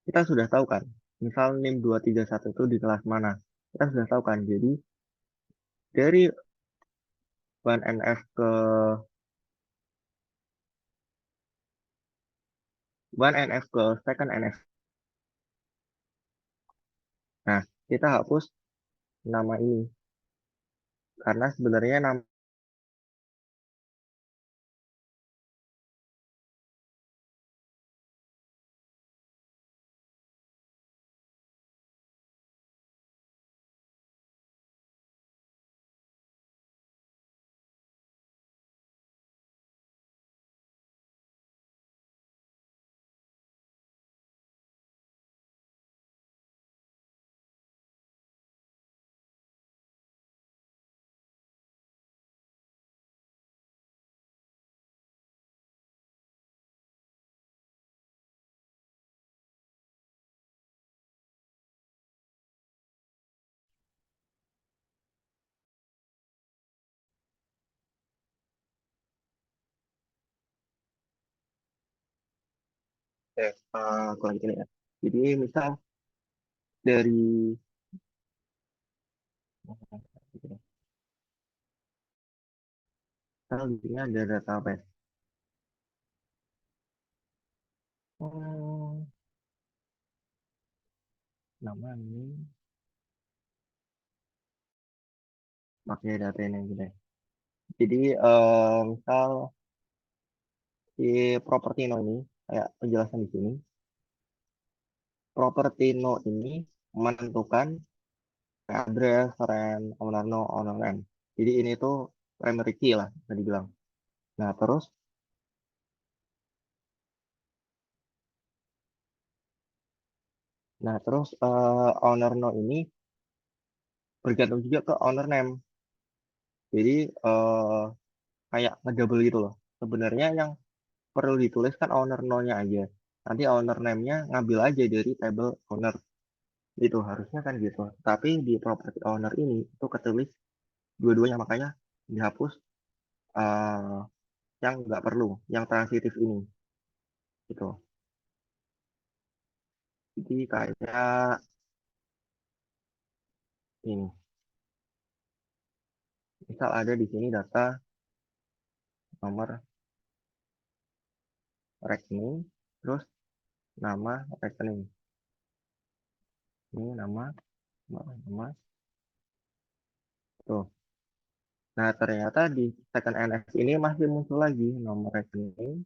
kita sudah tahu kan. Misal NIM 231 itu di kelas mana. Kita sudah tahu kan. Jadi dari 1NF ke 1NF ke second NF. Nah, kita hapus nama ini karena sebenarnya nama aku lanjutin ya. Jadi misal dari misal di sini ada database. Hmm, nama ini pakai data ini gitu ya. Jadi misal si properti no ini kayak penjelasan di sini, properti no ini menentukan address, rent, owner no, owner rent. Jadi ini tuh primary key lah, bisa dibilang. Nah, terus owner no ini bergantung juga ke owner name. Jadi kayak ngedouble gitu loh. Sebenarnya yang perlu ditulis kan owner no-nya aja. Nanti owner name-nya ngambil aja dari table owner. Itu harusnya kan gitu. Tapi di property owner ini itu ketulis dua-duanya, makanya dihapus eh, yang nggak perlu, yang transitif ini gitu. Jadi kayak ini, misal ada di sini data nomor rekening, terus nama rekening. Ini nama tuh. Nah, ternyata di second NF ini masih muncul lagi nomor rekening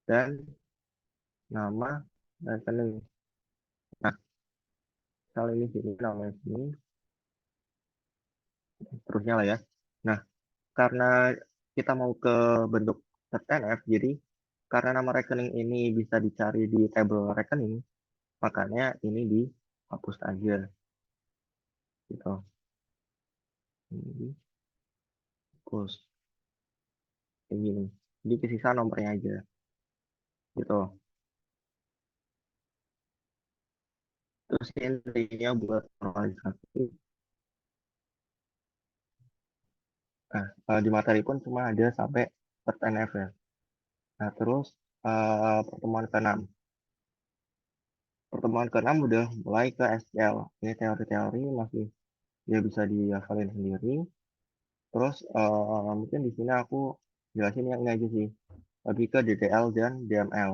dan nama rekening. Nah, kalau ini sini nama rekening, terusnya lah ya. Nah, karena kita mau ke bentuk set NF, jadi karena nama rekening ini bisa dicari di table rekening, makanya ini dihapus aja gitu. Ini dihapus kayak gini. Jadi kesisa nomornya aja gitu. Terus intinya buat normalisasi. Nah, di materi pun cuma ada sampai set NF ya. Nah, terus pertemuan ke-6. Pertemuan ke-6 udah mulai ke SQL. Ini teori-teori masih ya bisa dihafalin sendiri. Terus mungkin di sini aku jelasin yang ini aja sih. Lebih ke DDL dan DML.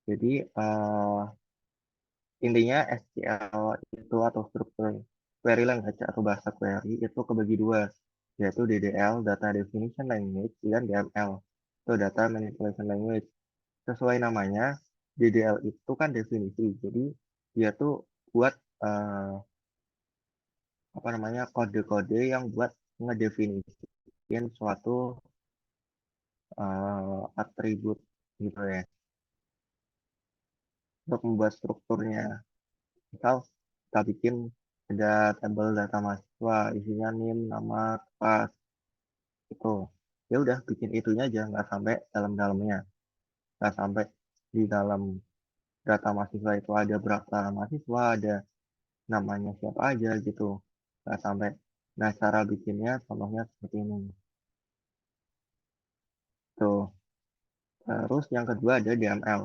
Jadi intinya SQL itu atau struktur query language atau bahasa query itu kebagi dua, yaitu DDL, Data Definition Language, dan DML, itu Data Manipulation Language. Sesuai namanya, DDL itu kan definisi, jadi dia tuh buat eh, apa namanya kode-kode yang buat ngedefinisiin suatu atribut gitu ya, untuk membuat strukturnya. Misal kita bikin ada tabel data mahasiswa, isinya NIM, nama, kelas, itu. Ya udah bikin itunya aja, nggak sampai dalam-dalamnya. Nggak sampai di dalam data mahasiswa itu ada berapa mahasiswa, ada namanya siapa aja gitu. Nggak sampai. Nah, cara bikinnya contohnya seperti ini. Tuh. Terus yang kedua ada DML.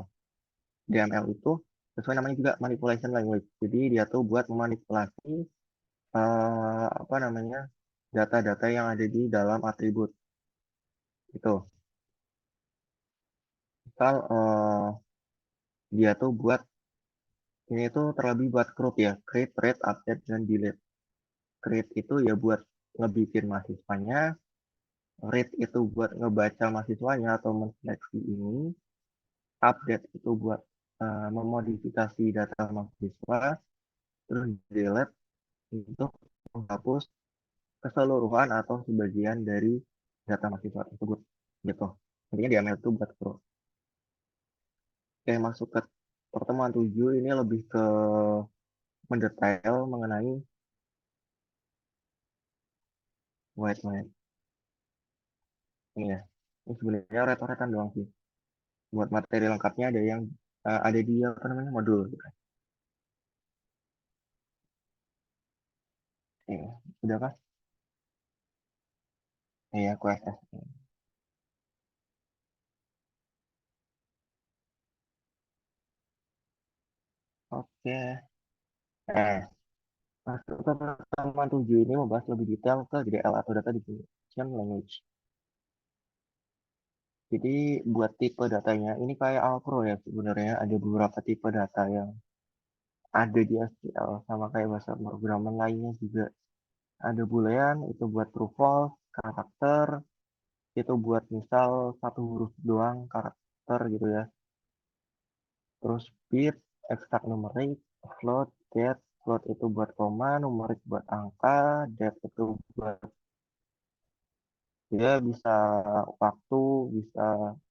DML itu sesuai namanya juga manipulation language. Jadi dia tuh buat memanipulasi apa namanya data-data yang ada di dalam atribut itu. Misal dia tuh buat ini tuh terlebih buat create ya, create, read, update, dan delete. Create itu ya buat ngebikin mahasiswanya, read itu buat ngebaca mahasiswanya atau menseleksi ini, update itu buat memodifikasi data mahasiswa, terus delete untuk menghapus keseluruhan atau sebagian dari data mahasiswa tersebut gitu. Intinya di ML itu buat pro. Oke, masuk ke pertemuan 7 ini lebih ke mendetail mengenai white noise ini ya. Ini sebenarnya retor-retan doang sih. Buat materi lengkapnya ada yang ada di apa namanya modul gitu. Ya, udah kah? Iya, aku SS. Oke. Eh, Masuk ke halaman 7 ini membahas lebih detail ke DDL atau Data Declaration Language. Jadi buat tipe datanya ini kayak Alpro ya sebenarnya ada beberapa tipe data yang ada di SQL sama kayak bahasa pemrograman lainnya juga. Ada boolean itu buat true false, karakter itu buat misal satu huruf doang karakter gitu ya. Terus bit, exact numeric, float, get, float itu buat koma, numerik buat angka, date itu buat dia bisa waktu, bisa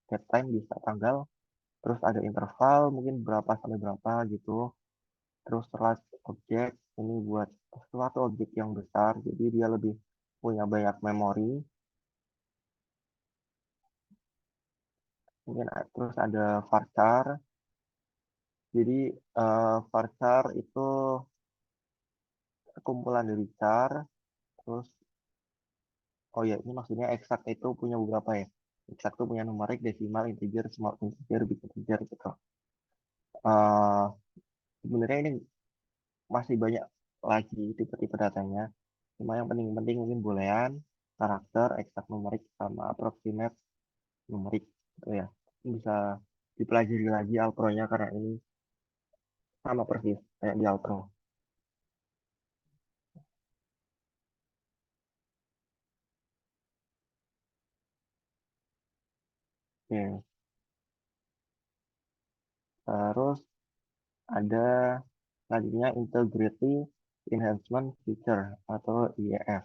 date time, bisa tanggal. Terus ada interval mungkin berapa sampai berapa gitu. Terus large object ini buat suatu objek yang besar, jadi dia lebih punya banyak memori. Mungkin terus ada varchar. Jadi varchar itu kumpulan dari char. Terus oh ya ini maksudnya exact itu punya beberapa ya. Exact itu punya numerik, desimal, integer, small integer, big integer gitu. Eh Sebenarnya ini masih banyak lagi tipe-tipe datanya. Cuma yang penting-penting mungkin boolean, karakter, exact numerik, sama approximate numerik gitu ya. Ini bisa dipelajari lagi Alpro-nya karena ini sama persis kayak di Alpro. Oke. Terus ada selanjutnya Integrity Enhancement Feature atau IEF.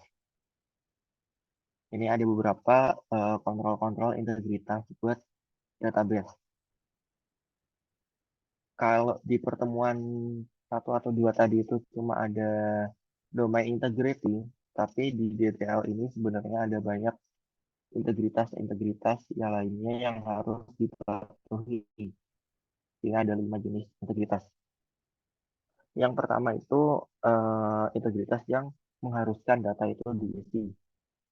Ini ada beberapa kontrol-kontrol integritas buat database. Kalau di pertemuan satu atau dua tadi itu cuma ada domain integrity, tapi di DTL ini sebenarnya ada banyak integritas-integritas yang lainnya yang harus dipatuhi. Ini ada 5 jenis integritas. Yang pertama itu integritas yang mengharuskan data itu diisi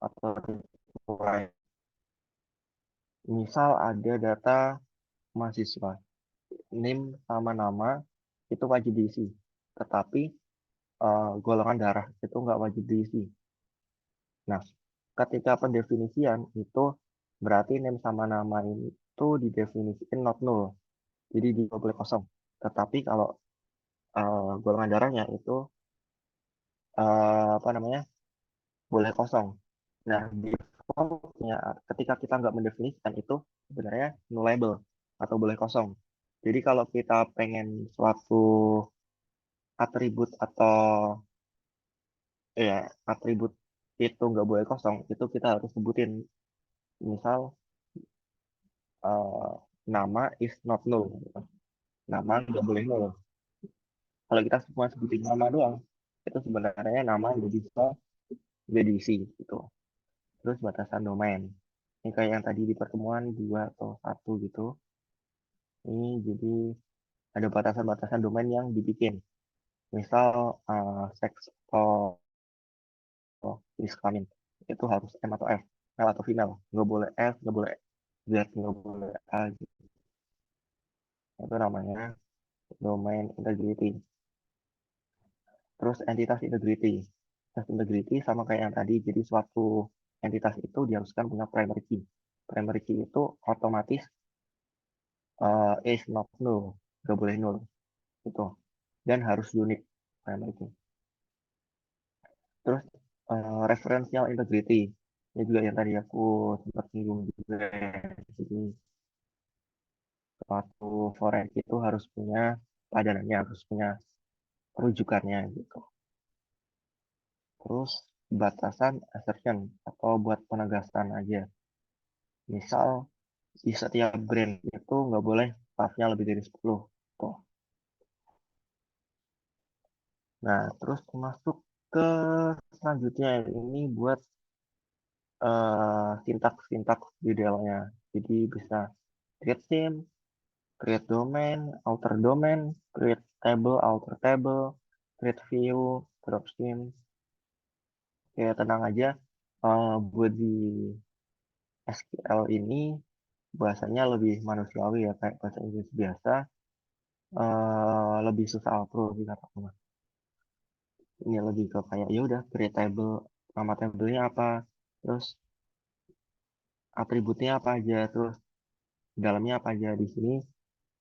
atau sesuai. Misal ada data mahasiswa, NIM sama nama itu wajib diisi. Tetapi golongan darah itu nggak wajib diisi. Nah, ketika pendefinisian itu berarti NIM sama nama itu didefinisikan not null. Jadi dia boleh kosong. Tetapi kalau golongan darahnya itu apa namanya boleh kosong. Nah, di defaultnya ketika kita nggak mendefinisikan itu sebenarnya nullable atau boleh kosong. Jadi kalau kita pengen suatu atribut atau ya atribut itu nggak boleh kosong, itu kita harus sebutin. Misal eh, nama is not null. Nama nggak boleh null. Kalau kita semua sebutin nama doang, itu sebenarnya nama nggak bisa nggak diisi gitu. Terus batasan domain. Ini kayak yang tadi di pertemuan dua atau satu gitu. Ini jadi ada batasan-batasan domain yang dibikin. Misal seks atau jenis kelamin itu harus M atau F, male atau female. Nggak boleh F, nggak boleh Z, nggak boleh A gitu. Itu namanya domain integrity. Terus entitas integrity. Entitas integrity sama kayak yang tadi. Jadi suatu entitas itu diharuskan punya primary key. Primary key itu otomatis is not null, nggak boleh null itu. Dan harus unik primary key. Terus referential integrity. Ini juga yang tadi aku sempat singgung juga. Jadi suatu foreign key itu harus punya padanannya, harus punya rujukannya gitu. Terus batasan assertion atau buat penegasan aja. Misal di setiap brand itu nggak boleh staffnya lebih dari 10. Tuh. Nah, terus masuk ke selanjutnya ini buat sintaks-sintaks di dalamnya. Jadi bisa create theme, create domain, alter domain, create table, alter table, create view, drop theme. Ya tenang aja, buat di SQL ini bahasanya lebih manusiawi ya kayak bahasa Inggris biasa. lebih susah outro sih kata aku mah. Ini lebih ke kayak ya udah create table, nama tablenya apa, terus atributnya apa aja, terus dalamnya apa aja. Di sini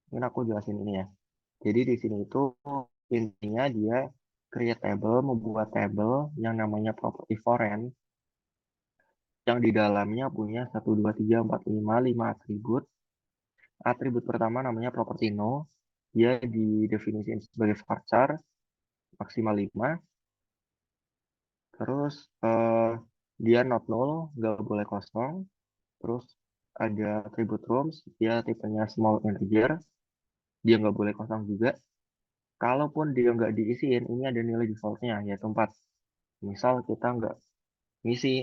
mungkin aku jelasin ini ya. Jadi di sini itu intinya dia create table, membuat table yang namanya property foreign, yang di dalamnya punya satu 2 3 4 5 atribut. Atribut pertama namanya property no, dia didefinisikan sebagai varchar maksimal 5. Terus dia not null, nggak boleh kosong. Terus ada atribut rooms, dia tipenya small integer, dia nggak boleh kosong juga. Kalaupun dia nggak diisiin, ini ada nilai defaultnya yaitu 4. Misal kita ngisi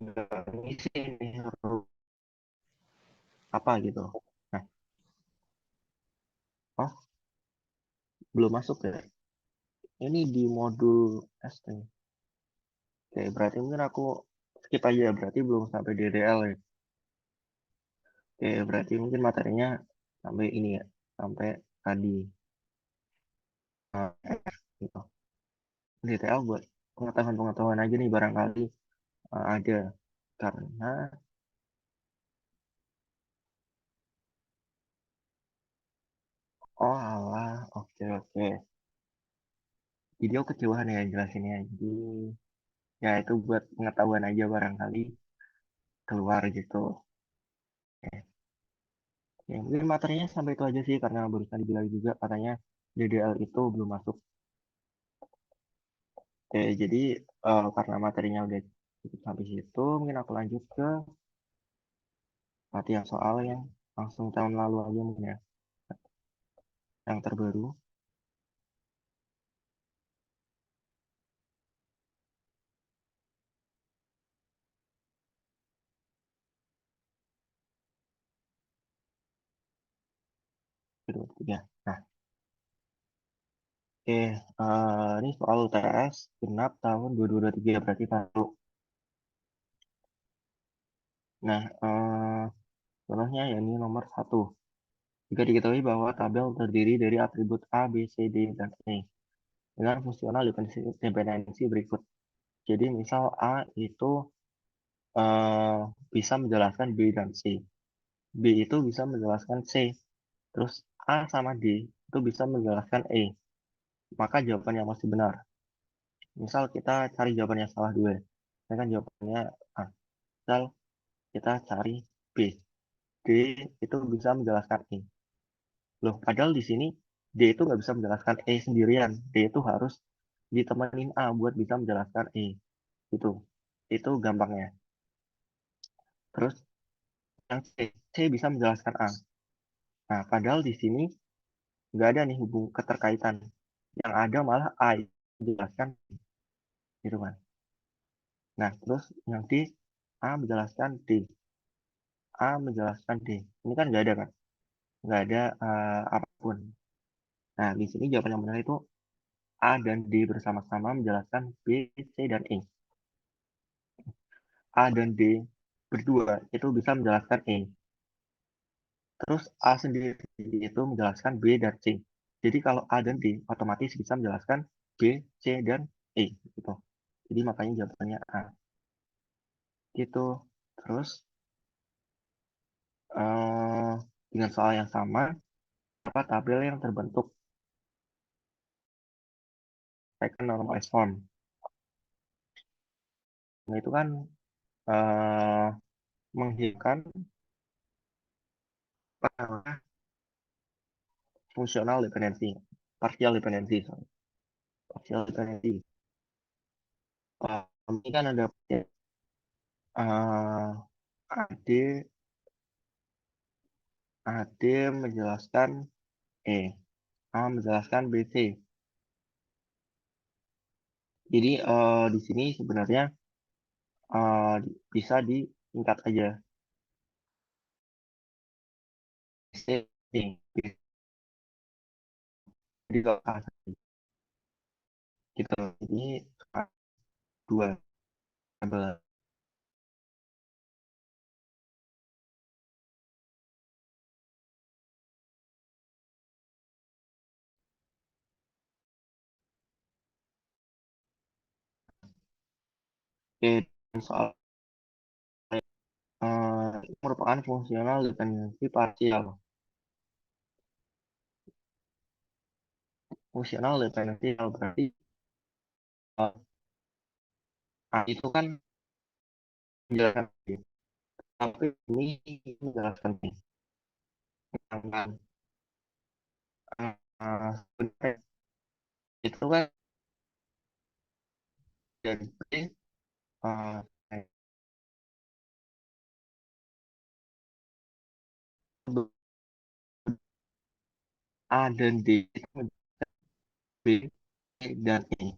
nggak ngisi nih room apa gitu. Nah, oh belum masuk ya. Ini di modul ST. Oke, berarti mungkin aku skip aja. Berarti belum sampai DDL ya. Oke, berarti mungkin materinya sampai ini ya. Sampai tadi. Gitu. DTL buat pengetahuan-pengetahuan aja nih barangkali ada. Karena, oh alah, oke oke. Jadi aku kecewahan ya jelasinnya. Jadi ya itu buat pengetahuan aja barangkali keluar gitu. Oke. Ya, mungkin materinya sampai itu aja sih karena barusan dibilang juga katanya DDL itu belum masuk. Oke, jadi karena materinya udah cukup sampai situ, mungkin aku lanjut ke latihan soal yang langsung tahun lalu aja mungkin ya, yang terbaru. Kedua, ketiga. Nah, oke, ini soal UTS genap tahun 2023 berarti baru. Nah, contohnya ya ini nomor satu. Jika diketahui bahwa tabel terdiri dari atribut A, B, C, D, dan E dengan fungsional dependensi berikut. Jadi misal A itu eh, bisa menjelaskan B dan C. B itu bisa menjelaskan C. Terus A sama D itu bisa menjelaskan E. Maka jawaban yang masih benar. Misal kita cari jawaban yang salah dulu ya. Ini kan jawabannya A. Misal kita cari B. D itu bisa menjelaskan E. Loh, padahal di sini D itu nggak bisa menjelaskan E sendirian. D itu harus ditemenin A buat bisa menjelaskan E. Gitu. Itu gampangnya. Terus yang C, C bisa menjelaskan A. Nah, padahal di sini nggak ada nih hubung keterkaitan. Yang ada malah A yang menjelaskan gitu kan. Nah, terus yang D, A menjelaskan D. A menjelaskan D. Ini kan nggak ada kan? Nggak ada apapun. Nah, di sini jawaban yang benar itu A dan D bersama-sama menjelaskan B, C, dan E. A dan D berdua itu bisa menjelaskan E. Terus A sendiri itu menjelaskan B dan C. Jadi kalau A dan D otomatis bisa menjelaskan B, C, dan E. Gitu. Jadi makanya jawabannya A. Gitu. Terus eh, dengan soal yang sama, apa tabel yang terbentuk second normalized form. Nah, itu kan eh, menghilangkan apa namanya, fungsional dependensi, partial dependensi, sorry. Partial dependensi. Ini kan ada AD, AD menjelaskan E, A menjelaskan BC. Jadi di sini sebenarnya bisa disingkat aja. BC, jadi kalau A gitu. Jadi dua tabel. Oke, soal merupakan fungsional dependensi parsial. Fungsional dependensi berarti eh, A itu kan menjelaskan B, tapi ini menjelaskan B. Sedangkan sebenarnya itu kan dari B eh, A dan D itu menjelaskan B dan E.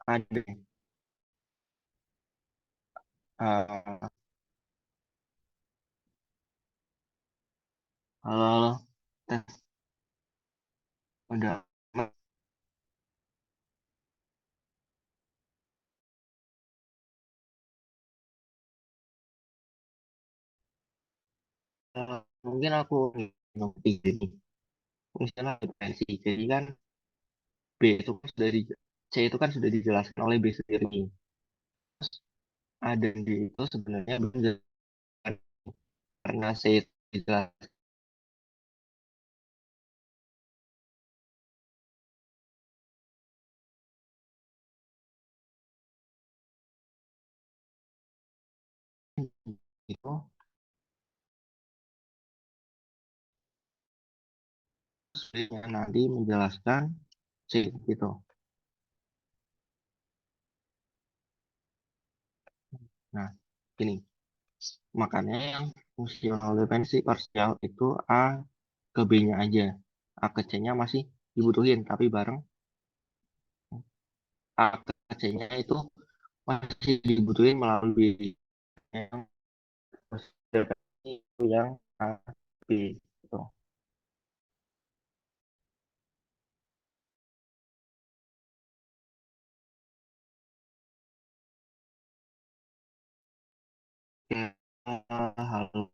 A dan E. Eh, halo, halo. Tes, udah. Mungkin aku ngerti ini fungsional dependensi. Jadi kan B itu kan sudah di C itu kan sudah dijelaskan oleh B sendiri. Terus A dan D itu sebenarnya belum dijelaskan karena C itu dijelaskan itu sebenarnya nanti menjelaskan C gitu. Nah, ini makanya yang fungsional dependensi parsial itu A ke B-nya aja. A ke C-nya masih dibutuhin, tapi bareng A ke C-nya itu masih dibutuhin melalui yang itu yang A B gitu. Ya, hal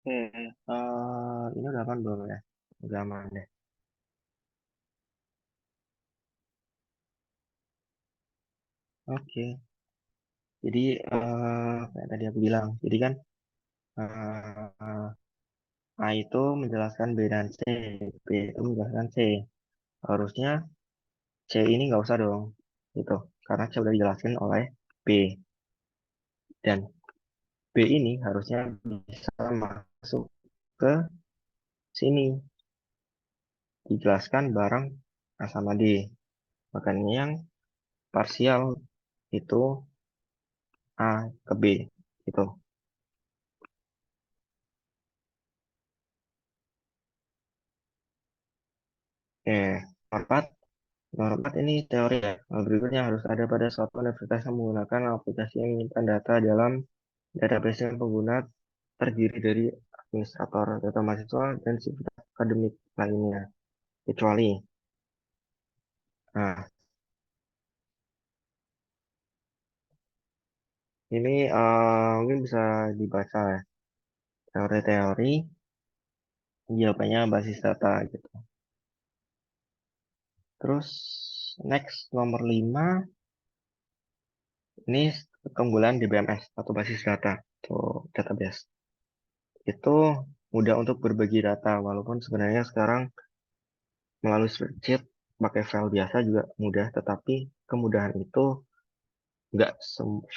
Oke, ini udah kan belum ya? Udah aman deh. Oke, jadi kayak tadi aku bilang, jadi kan eh, A itu menjelaskan B dan C, B itu menjelaskan C. Harusnya C ini nggak usah dong, gitu, karena C udah dijelasin oleh B. Dan B ini harusnya bisa masuk ke sini, dijelaskan bareng A sama D. Makanya yang parsial itu A ke B, gitu. Oke, empat. Nomor 4 ini teori ya. Berikutnya harus ada pada suatu universitas yang menggunakan aplikasi yang menyimpan data dalam database yang pengguna terdiri dari administrator, data mahasiswa, dan sivitas akademik lainnya. Kecuali, nah ini mungkin bisa dibaca ya. Teori-teori, jawabannya basis data gitu. Terus next nomor 5 ini keunggulan DBMS atau basis data atau database. Itu mudah untuk berbagi data walaupun sebenarnya sekarang melalui spreadsheet pakai file biasa juga mudah, tetapi kemudahan itu nggak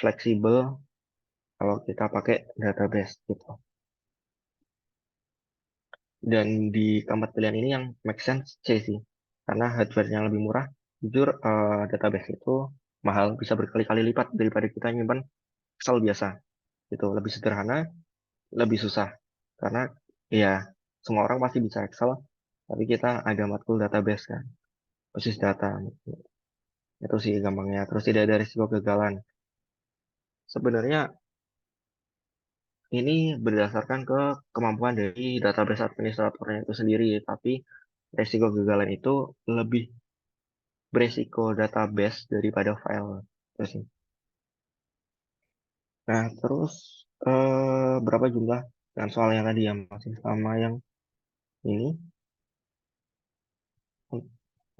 fleksibel kalau kita pakai database gitu. Dan di keempat pilihan ini yang make sense C sih. Karena hardware-nya lebih murah, jujur database itu mahal, bisa berkali-kali lipat daripada kita nyimpan Excel biasa. Itu lebih sederhana, lebih susah. Karena ya semua orang pasti bisa Excel, tapi kita ada matkul database kan, basis data. Itu sih gampangnya. Terus tidak ada risiko kegagalan. Sebenarnya ini berdasarkan ke kemampuan dari database administratornya itu sendiri, tapi risiko kegagalan itu lebih beresiko database daripada file. Itu sih. Nah, terus berapa jumlah dan soal yang tadi yang masih sama yang ini,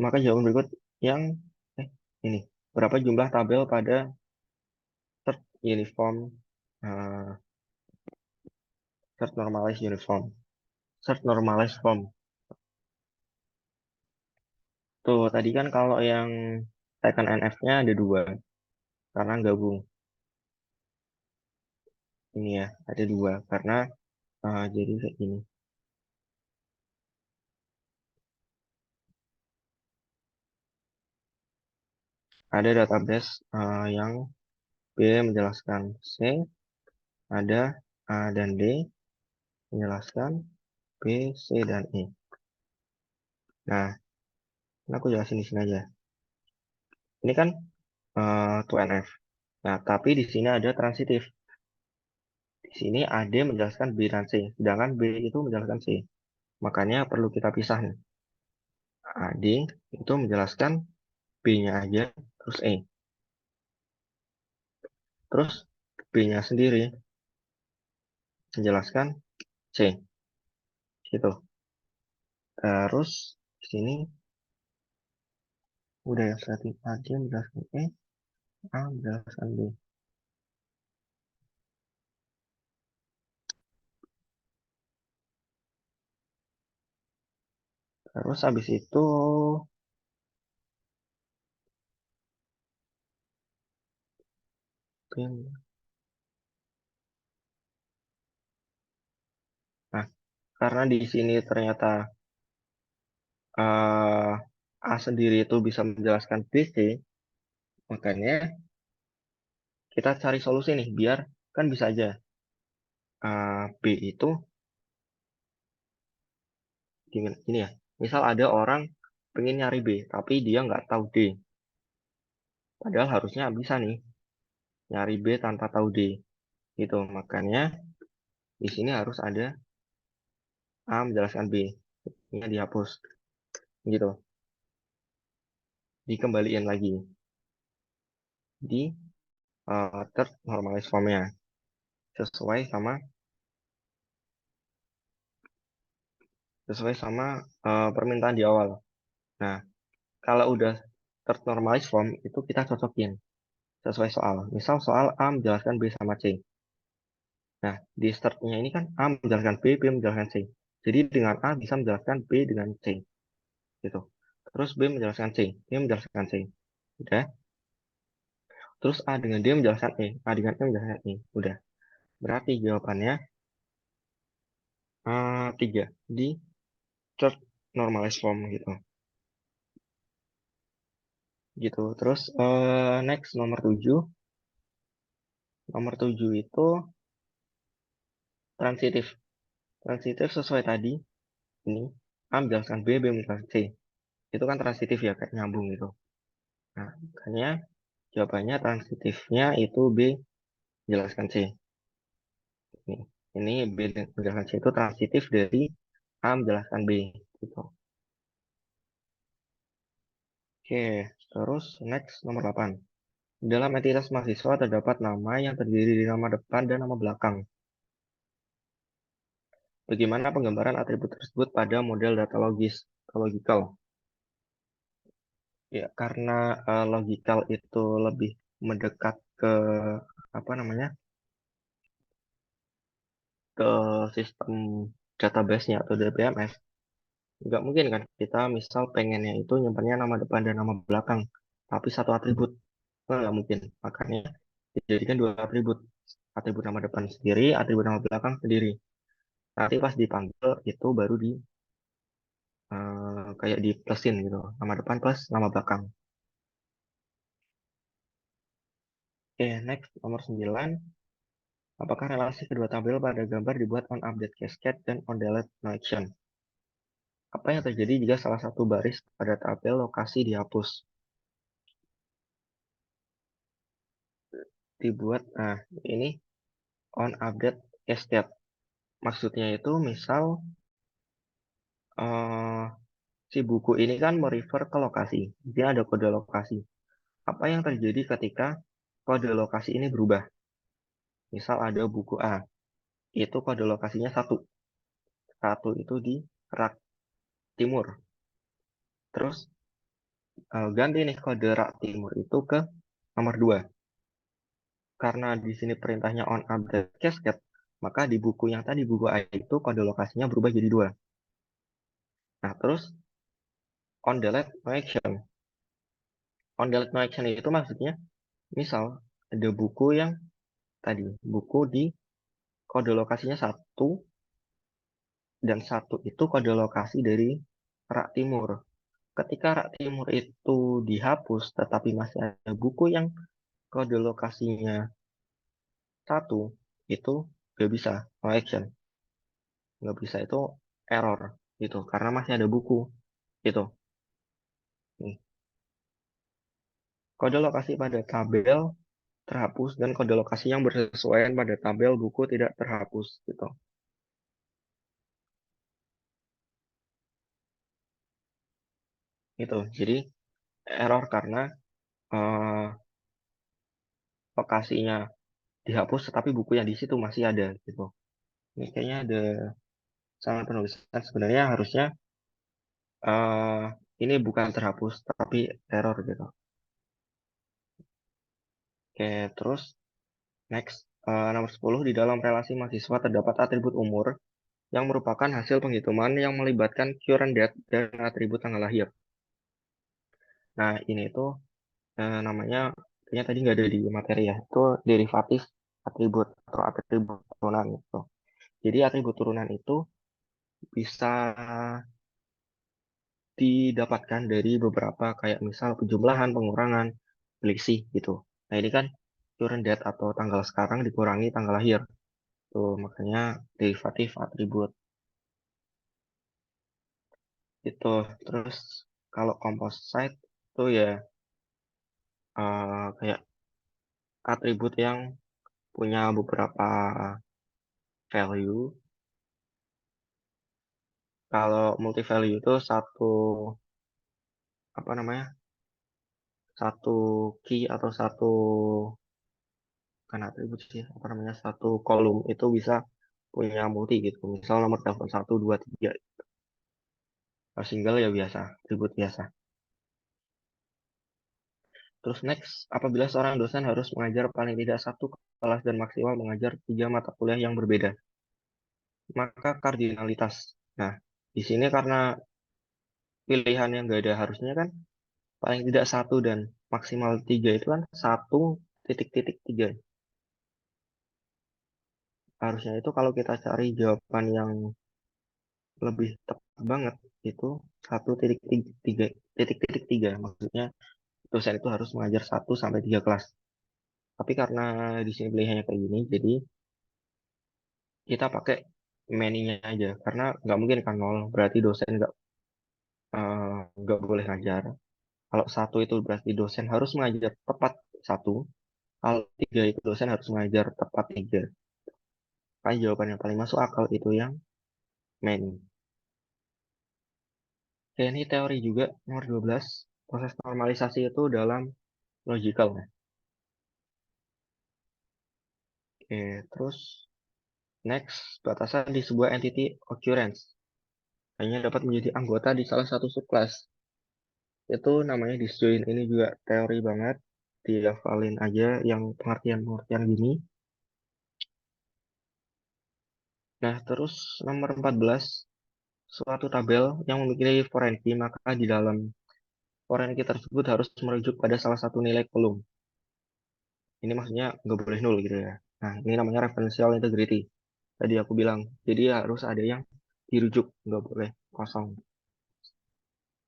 maka jawaban berikut yang ini. Berapa jumlah tabel pada third uniform eh, third normalized uniform. Third normalized form. Tuh, tadi kan kalau yang second NF-nya ada dua, karena gabung. Ini ya, ada dua, karena jadi kayak gini. Ada database yang B menjelaskan C, ada A dan D menjelaskan B, C, dan E. Nah, ini aku jelasin di sini aja. Ini kan 2NF. Nah, tapi di sini ada transitif. Di sini AD menjelaskan B dan C, sedangkan B itu menjelaskan C. Makanya perlu kita pisah nih. AD itu menjelaskan B-nya aja, terus E. Terus B-nya sendiri menjelaskan C. Gitu. Terus di sini udah ya, berarti AD menjelaskan E, A menjelaskan B. Terus habis itu B. Nah, karena di sini ternyata eh, A sendiri itu bisa menjelaskan B, C, makanya kita cari solusi nih, biar kan bisa aja B itu gimana, gini ya. Misal ada orang pengen nyari B, tapi dia nggak tahu D. Padahal harusnya bisa nih nyari B tanpa tahu D. Gitu. Makanya di sini harus ada A menjelaskan B. Ini dihapus. Gitu. Dikembaliin lagi di third normalized formnya. Sesuai sama permintaan di awal. Nah, kalau udah third normalized form itu kita cocokin sesuai soal. Misal soal A menjelaskan B sama C. Nah, di startnya ini kan A menjelaskan B, B menjelaskan C. Jadi dengan A bisa menjelaskan B dengan C. Gitu. Terus B menjelaskan C, B menjelaskan C. Udah. Terus A dengan D menjelaskan E, A dengan E menjelaskan E. Udah. Berarti jawabannya 3 di third normalized form gitu. Gitu. Terus next nomor 7. Nomor 7 itu transitif. Transitif sesuai tadi. Ini A menjelaskan B, B menjelaskan C. Itu kan transitif ya, kayak nyambung gitu. Nah, makanya jawabannya transitifnya itu B menjelaskan C. Ini, ini B menjelaskan C itu transitif dari A menjelaskan B. Gitu. Oke, terus next nomor 8. Dalam entitas mahasiswa terdapat nama yang terdiri dari nama depan dan nama belakang. Bagaimana penggambaran atribut tersebut pada model data logis atau logical? Ya, karena logical itu lebih mendekat ke apa namanya? Ke sistem database-nya atau DBMS. Nggak mungkin kan kita misal pengennya itu nyimpannya nama depan dan nama belakang, tapi satu atribut. nggak mungkin. Makanya dijadikan dua atribut. Atribut nama depan sendiri, atribut nama belakang sendiri. Nanti pas dipanggil itu baru di kayak di plusin gitu. Nama depan plus nama belakang. Oke, next nomor 9. Apakah relasi kedua tabel pada gambar dibuat on update cascade dan on delete no action? Apa yang terjadi jika salah satu baris pada tabel lokasi dihapus? Dibuat, nah ini on update cascade. Maksudnya itu misal eh, si buku ini kan merefer ke lokasi. Dia ada kode lokasi. Apa yang terjadi ketika kode lokasi ini berubah? Misal ada buku A, itu kode lokasinya satu. Satu itu di rak timur. Terus ganti nih kode rak timur itu ke nomor 2. Karena di sini perintahnya on update cascade, maka di buku yang tadi buku A itu kode lokasinya berubah jadi 2. Nah, terus on delete no action. On delete no action itu maksudnya misal ada buku yang tadi buku di kode lokasinya satu dan satu itu kode lokasi dari rak timur. Ketika rak timur itu dihapus, tetapi masih ada buku yang kode lokasinya satu, itu nggak bisa no action, nggak bisa itu error gitu, karena masih ada buku itu. Nih, kode lokasi pada tabel terhapus dan kode lokasi yang bersesuaian pada tabel buku tidak terhapus gitu. Itu jadi error karena eh, lokasinya dihapus tetapi buku yang di situ masih ada gitu. Ini kayaknya ada salah penulisan, sebenarnya harusnya eh, ini bukan terhapus tapi error gitu. Oke, terus next nomor 10, di dalam relasi mahasiswa terdapat atribut umur yang merupakan hasil penghitungan yang melibatkan current date dan atribut tanggal lahir. Nah, ini tuh namanya kayaknya tadi nggak ada di materi ya. Itu derivatif atribut atau atribut turunan gitu. Jadi atribut turunan itu bisa didapatkan dari beberapa kayak misal penjumlahan, pengurangan, selisih gitu. Nah, ini kan current date atau tanggal sekarang dikurangi tanggal lahir. Tuh, makanya derivatif atribut itu. Terus kalau composite itu ya kayak atribut yang punya beberapa value. Kalau multi value itu satu apa namanya? Satu key atau satu kan atribut sih, apa namanya? Satu kolom itu bisa punya multi gitu. Misal nomor telepon 1, 2, 3. Kalau single ya biasa, atribut biasa. Terus next, apabila seorang dosen harus mengajar paling tidak satu kelas dan maksimal mengajar 3 mata kuliah yang berbeda, maka kardinalitas. Nah, di sini karena pilihan yang nggak ada harusnya kan paling tidak satu dan maksimal 3 itu kan 1,3. Harusnya itu kalau kita cari jawaban yang lebih tepat banget itu 1,3. Maksudnya dosen itu harus mengajar 1 sampai 3 kelas. Tapi karena di sini pilihannya kayak gini, jadi kita pakai many-nya aja. Karena nggak mungkin kan nol, berarti dosen nggak boleh ngajar. Kalau satu itu berarti dosen harus mengajar tepat satu. Kalau 3 itu dosen harus mengajar tepat 3. Kan jawaban yang paling masuk akal itu yang many. Oke, ini teori juga nomor 12. Proses normalisasi itu dalam logical. Nah. Oke, terus next, batasan di sebuah entity occurrence hanya dapat menjadi anggota di salah satu subclass. Itu namanya disjoint. Ini juga teori banget. Dihafalin aja yang pengertian-pengertian gini. Nah, terus nomor 14, suatu tabel yang memiliki foreign key, maka di dalam foreign key tersebut harus merujuk pada salah satu nilai kolom. Ini maksudnya nggak boleh nol gitu ya. Nah, ini namanya referential integrity. Tadi aku bilang, jadi harus ada yang dirujuk, nggak boleh kosong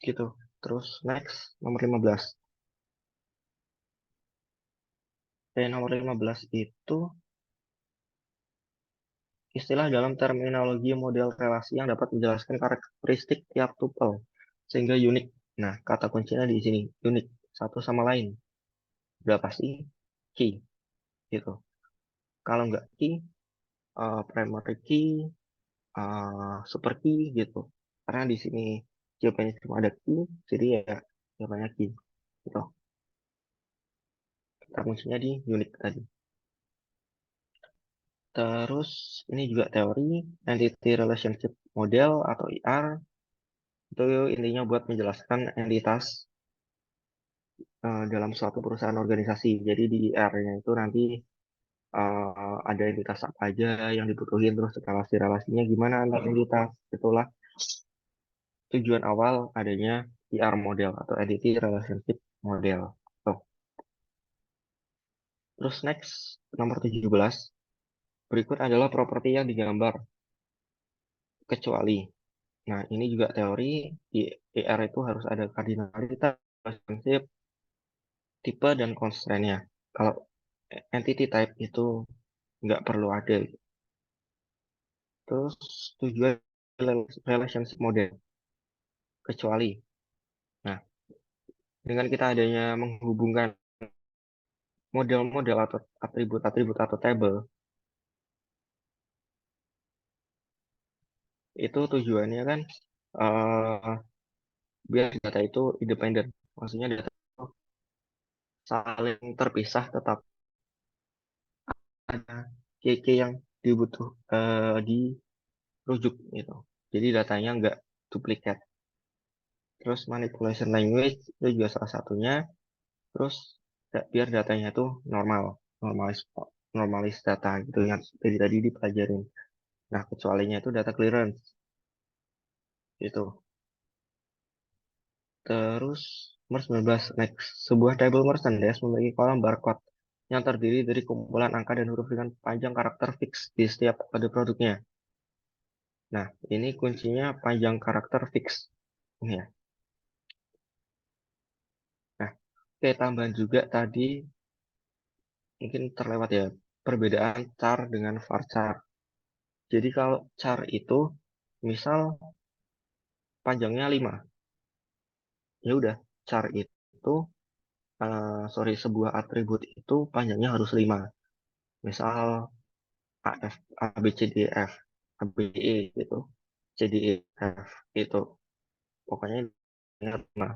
gitu. Terus next, nomor 15. Nomor 15 itu istilah dalam terminologi model relasi yang dapat menjelaskan karakteristik tiap tuple sehingga unik. Nah, kata kuncinya di sini, unik, satu sama lain. Udah pasti key gitu. Kalau nggak key, primary key, super key gitu. Karena di sini jawabannya cuma ada key, jadi ya jawabannya key gitu. Kata kuncinya di unik tadi. Terus ini juga teori Entity Relationship Model atau ER. Itu intinya buat menjelaskan entitas dalam suatu perusahaan organisasi. Jadi di IR-nya itu nanti ada entitas apa aja yang dibutuhin, terus relasi-relasinya gimana antar entitas. Itulah tujuan awal adanya IR model atau Entity Relationship Model. Tuh. Terus next, nomor 17. Berikut adalah properti yang digambar, kecuali. Nah, ini juga teori di IR itu harus ada kardinalitas, relationship, tipe, dan constraint-nya. Kalau entity type itu nggak perlu ada. Terus tujuan relationship model kecuali. Nah, dengan kita adanya menghubungkan model-model atau atribut-atribut atau table, itu tujuannya kan eh biar data itu independen. Maksudnya data itu saling terpisah tetap ada key yang dibutuh dirujuk gitu. Jadi datanya nggak duplikat. Terus manipulation language itu juga salah satunya. Terus biar datanya itu normal, normalis normalis data gitu yang dari tadi dipelajarin. Nah, kecualinya itu data clearance gitu. Terus nomor 19 next. Sebuah table merchandise memiliki kolom barcode yang terdiri dari kumpulan angka dan huruf dengan panjang karakter fix di setiap kode produknya. Nah, ini kuncinya panjang karakter fix. Ini ya. Nah, oke, tambahan juga tadi mungkin terlewat ya perbedaan char dengan varchar. Jadi kalau char itu misal panjangnya 5, ya udah char itu sorry, sebuah atribut itu panjangnya harus 5. Misal AF ABCDF ABE gitu, CDEF itu pokoknya ingat 5.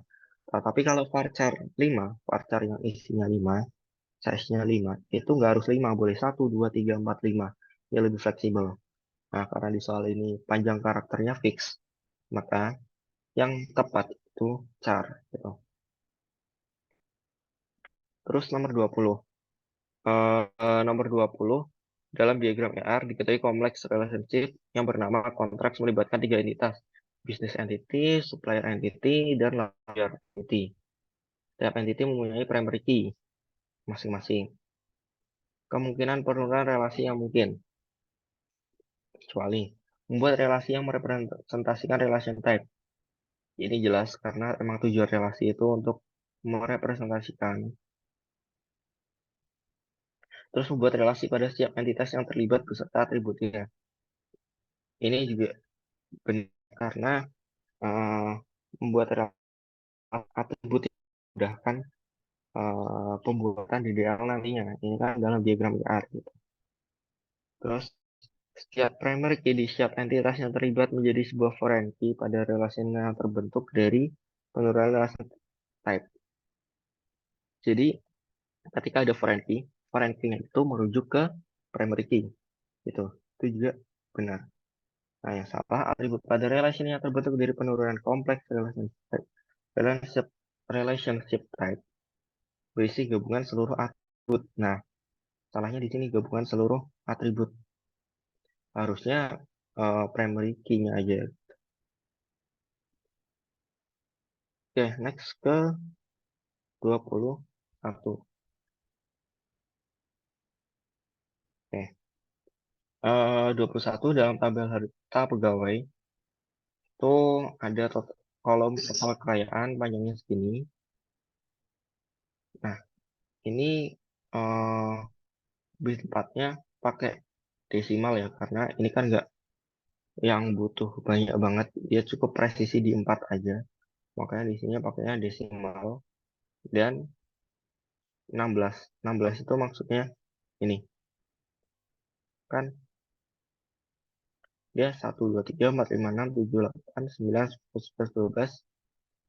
Nah, tapi kalau varchar 5, varchar yang isinya 5, size-nya 5, itu nggak harus 5, boleh 1, 2, 3, 4, 5. Ya lebih fleksibel. Nah, karena di soal ini panjang karakternya fix, maka yang tepat itu char gitu. Terus nomor 20. Nomor 20, dalam diagram ER diketahui kompleks relationship yang bernama kontrak melibatkan tiga entitas, business entity, supplier entity, dan lawyer entity. Setiap entity mempunyai primary key masing-masing. Kemungkinan penurunan relasi yang mungkin, kecuali membuat relasi yang merepresentasikan relation type. Ini jelas karena emang tujuan relasi itu untuk merepresentasikan. Terus membuat relasi pada setiap entitas yang terlibat beserta atributnya. Ini juga benar karena eh, membuat atribut yang memudahkan pembuatan di DL nantinya. Ini kan dalam diagram IR gitu. Terus setiap primary key di setiap entitas yang terlibat menjadi sebuah foreign key pada relasi yang terbentuk dari penurunan relasi type. Jadi ketika ada foreign key itu merujuk ke primary key. Gitu. Itu juga benar. Nah, yang salah atribut pada relasi yang terbentuk dari penurunan kompleks relationship, relationship type berisi gabungan seluruh atribut. Nah, salahnya di sini gabungan seluruh atribut. Harusnya primary key-nya aja. Oke, next ke 21. 21 dalam tabel harta pegawai itu ada kolom total kekayaan panjangnya segini. Nah, ini eh, lebih tepatnya pakai desimal ya, karena ini kan nggak yang butuh banyak banget, dia cukup presisi di 4 aja. Makanya di sini pakainya desimal dan 16. 16 itu maksudnya ini kan dia 1, 2, 3, 4, 5, 6, 7, 8, 9, 10, 11, 12.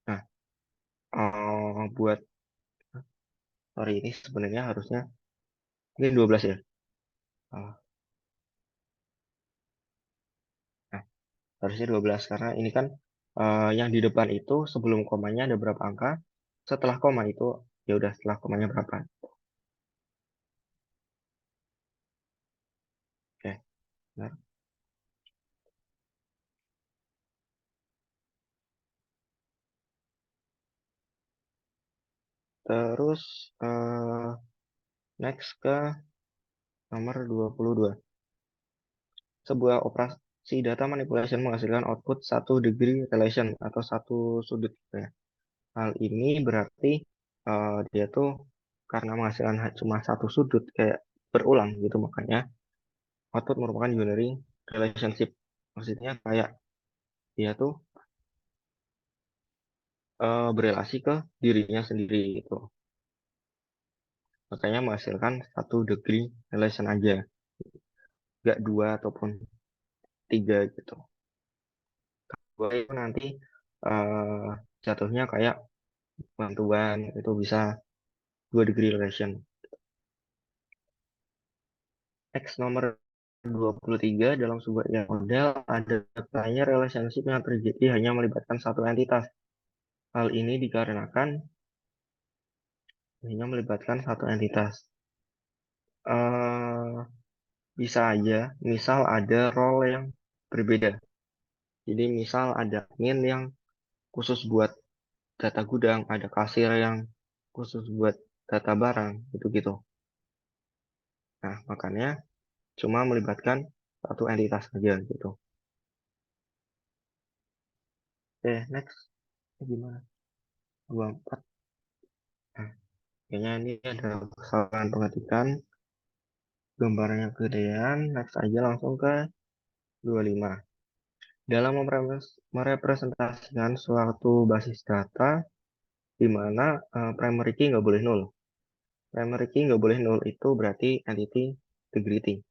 Nah, buat sorry ini sebenarnya harusnya ini 12 ya. Ah, nah, harusnya 12 karena ini kan yang di depan itu sebelum komanya ada berapa angka, setelah koma itu ya udah setelah komanya berapa. Oke, benar. Terus next ke nomor 22. Sebuah operasi data manipulation menghasilkan output satu degree relation atau satu sudut, gitu ya. Hal ini berarti dia tuh karena menghasilkan cuma satu sudut kayak berulang gitu, makanya output merupakan unary relationship. Maksudnya kayak dia tuh berelasi ke dirinya sendiri gitu. Makanya menghasilkan satu degree relation aja, nggak dua ataupun tiga gitu. Dua itu nanti eh, jatuhnya kayak bantuan itu bisa dua degree relation. X nomor 23 dalam sebuah model ada banyak relationship yang terjadi hanya melibatkan satu entitas. Hal ini dikarenakan hanya melibatkan satu entitas. eh Bisa aja, misal ada role yang berbeda. Jadi misal ada admin yang khusus buat data gudang, ada kasir yang khusus buat data barang, gitu-gitu. Nah, makanya cuma melibatkan satu entitas saja gitu. Oke, next. Gimana? 24. Nah, kayaknya ini ada kesalahan pengetikan. Gambarnya kegedean. Next aja langsung ke 25. Dalam merepresentasikan suatu basis data, di mana primary key nggak boleh nol. Primary key nggak boleh nol itu berarti entity integrity.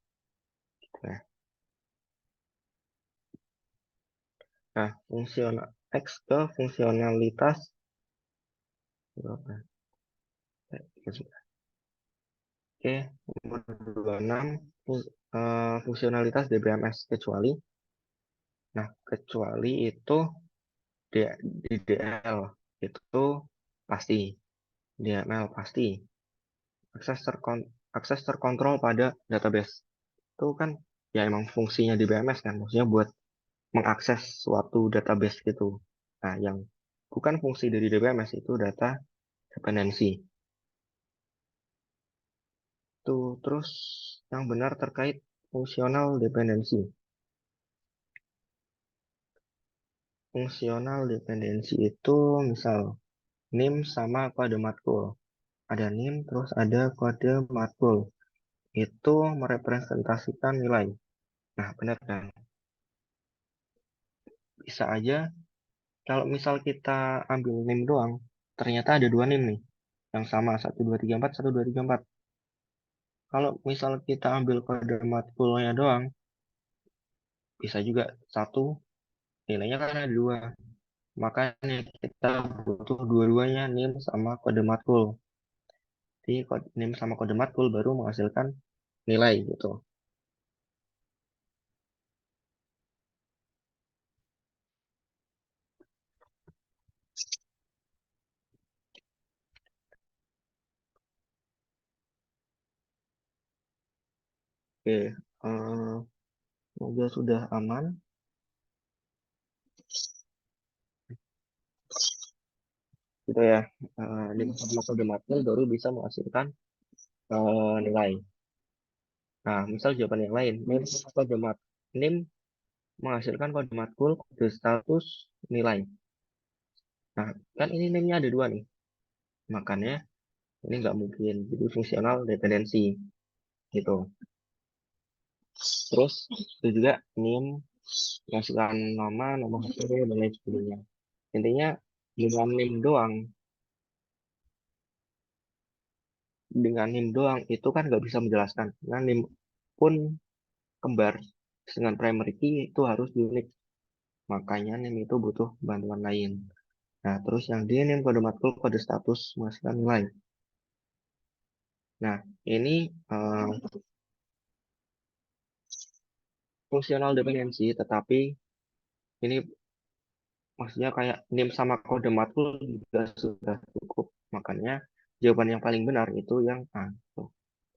Nah, fungsional X ke fungsionalitas berapa? Oke, nomor 26 fungsionalitas DBMS kecuali. Nah, kecuali itu DDL itu pasti, DML pasti. Akses terkon akses terkontrol pada database itu kan ya emang fungsinya DBMS kan, maksudnya buat mengakses suatu database gitu. Nah, yang bukan fungsi dari DBMS itu data dependency. Tuh, terus yang benar terkait fungsional dependency. Fungsional dependency itu misal nim sama kode matkul. Ada nim terus ada kode matkul. Itu merepresentasikan nilai. Nah, benar kan? Bisa aja kalau misal kita ambil nim doang, ternyata ada dua nim nih. Yang sama 1234 1234. Kalau misal kita ambil kode matkulnya doang, bisa juga satu nilainya kan ada dua. Makanya kita butuh dua-duanya nim sama kode matkul. Jadi nim sama kode matkul baru menghasilkan nilai gitu. Oke, semoga sudah aman. Gitu ya. Nim sama kode matkul baru bisa menghasilkan nilai. Nah, misal jawaban yang lain, name menghasilkan kode matkul, kode status, nilai. Nah, kan ini name-nya ada dua nih. Makanya ini nggak mungkin. Jadi fungsional dependensi gitu. Terus itu juga name menghasilkan nama, nomor HP, dan lain sebagainya. Intinya dengan name doang itu kan nggak bisa menjelaskan. Nah, name pun kembar dengan primary key itu harus unik. Makanya name itu butuh bantuan lain. Nah, terus yang di name kode matkul, kode status menghasilkan nilai. Nah, ini eh, fungsional dependensi, tetapi ini maksudnya kayak name sama kode matkul juga sudah cukup. Makanya jawaban yang paling benar itu yang A. Tuh.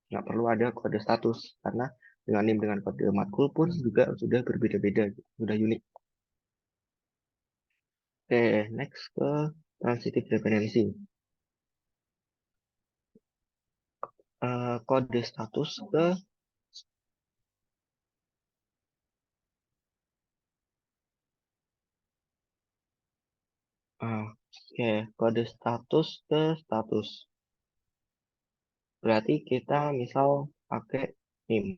Nggak perlu ada kode status karena dengan name dengan kode matkul pun juga sudah berbeda-beda, sudah unik. Oke, next ke transitive dependency. Kode status ke oke, kode status ke status. Berarti kita misal pakai name.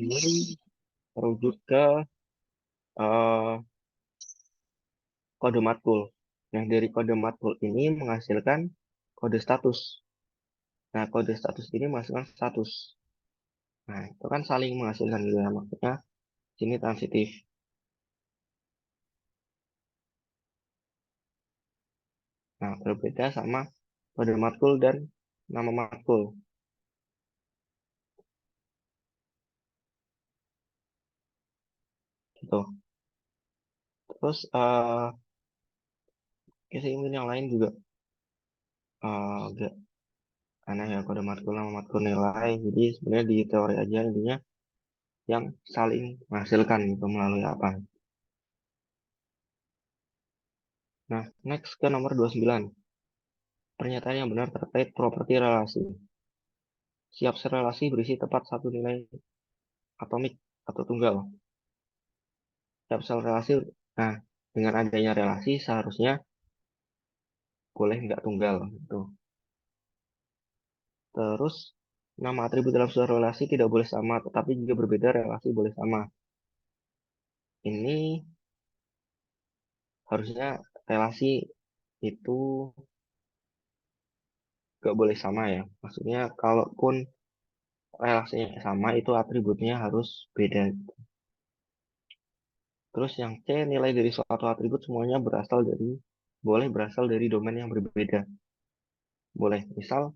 Ini merujuk ke eh, kode matkul. Yang dari kode matkul ini menghasilkan kode status. Nah, kode status ini menghasilkan status. Nah, itu kan saling menghasilkan gitu ya. Maksudnya sini transitif. Nah, berbeda sama kode matkul dan nama matkul. Gitu. Terus, mungkin yang lain juga agak aneh ya kode matkul nama matkul nilai. Jadi sebenarnya di teori aja intinya yang saling menghasilkan gitu melalui apa. Nah, next ke nomor 29. Pernyataan yang benar terkait properti relasi. Siap serelasi berisi tepat satu nilai atomik atau tunggal. Siap serelasi, nah dengan adanya relasi seharusnya boleh nggak tunggal gitu. Terus nama atribut dalam suatu relasi tidak boleh sama, tetapi jika berbeda relasi boleh sama. Ini harusnya relasi itu nggak boleh sama ya. Maksudnya kalaupun relasinya sama itu atributnya harus beda. Terus yang C, nilai dari suatu atribut semuanya boleh berasal dari domain yang berbeda. Boleh, misal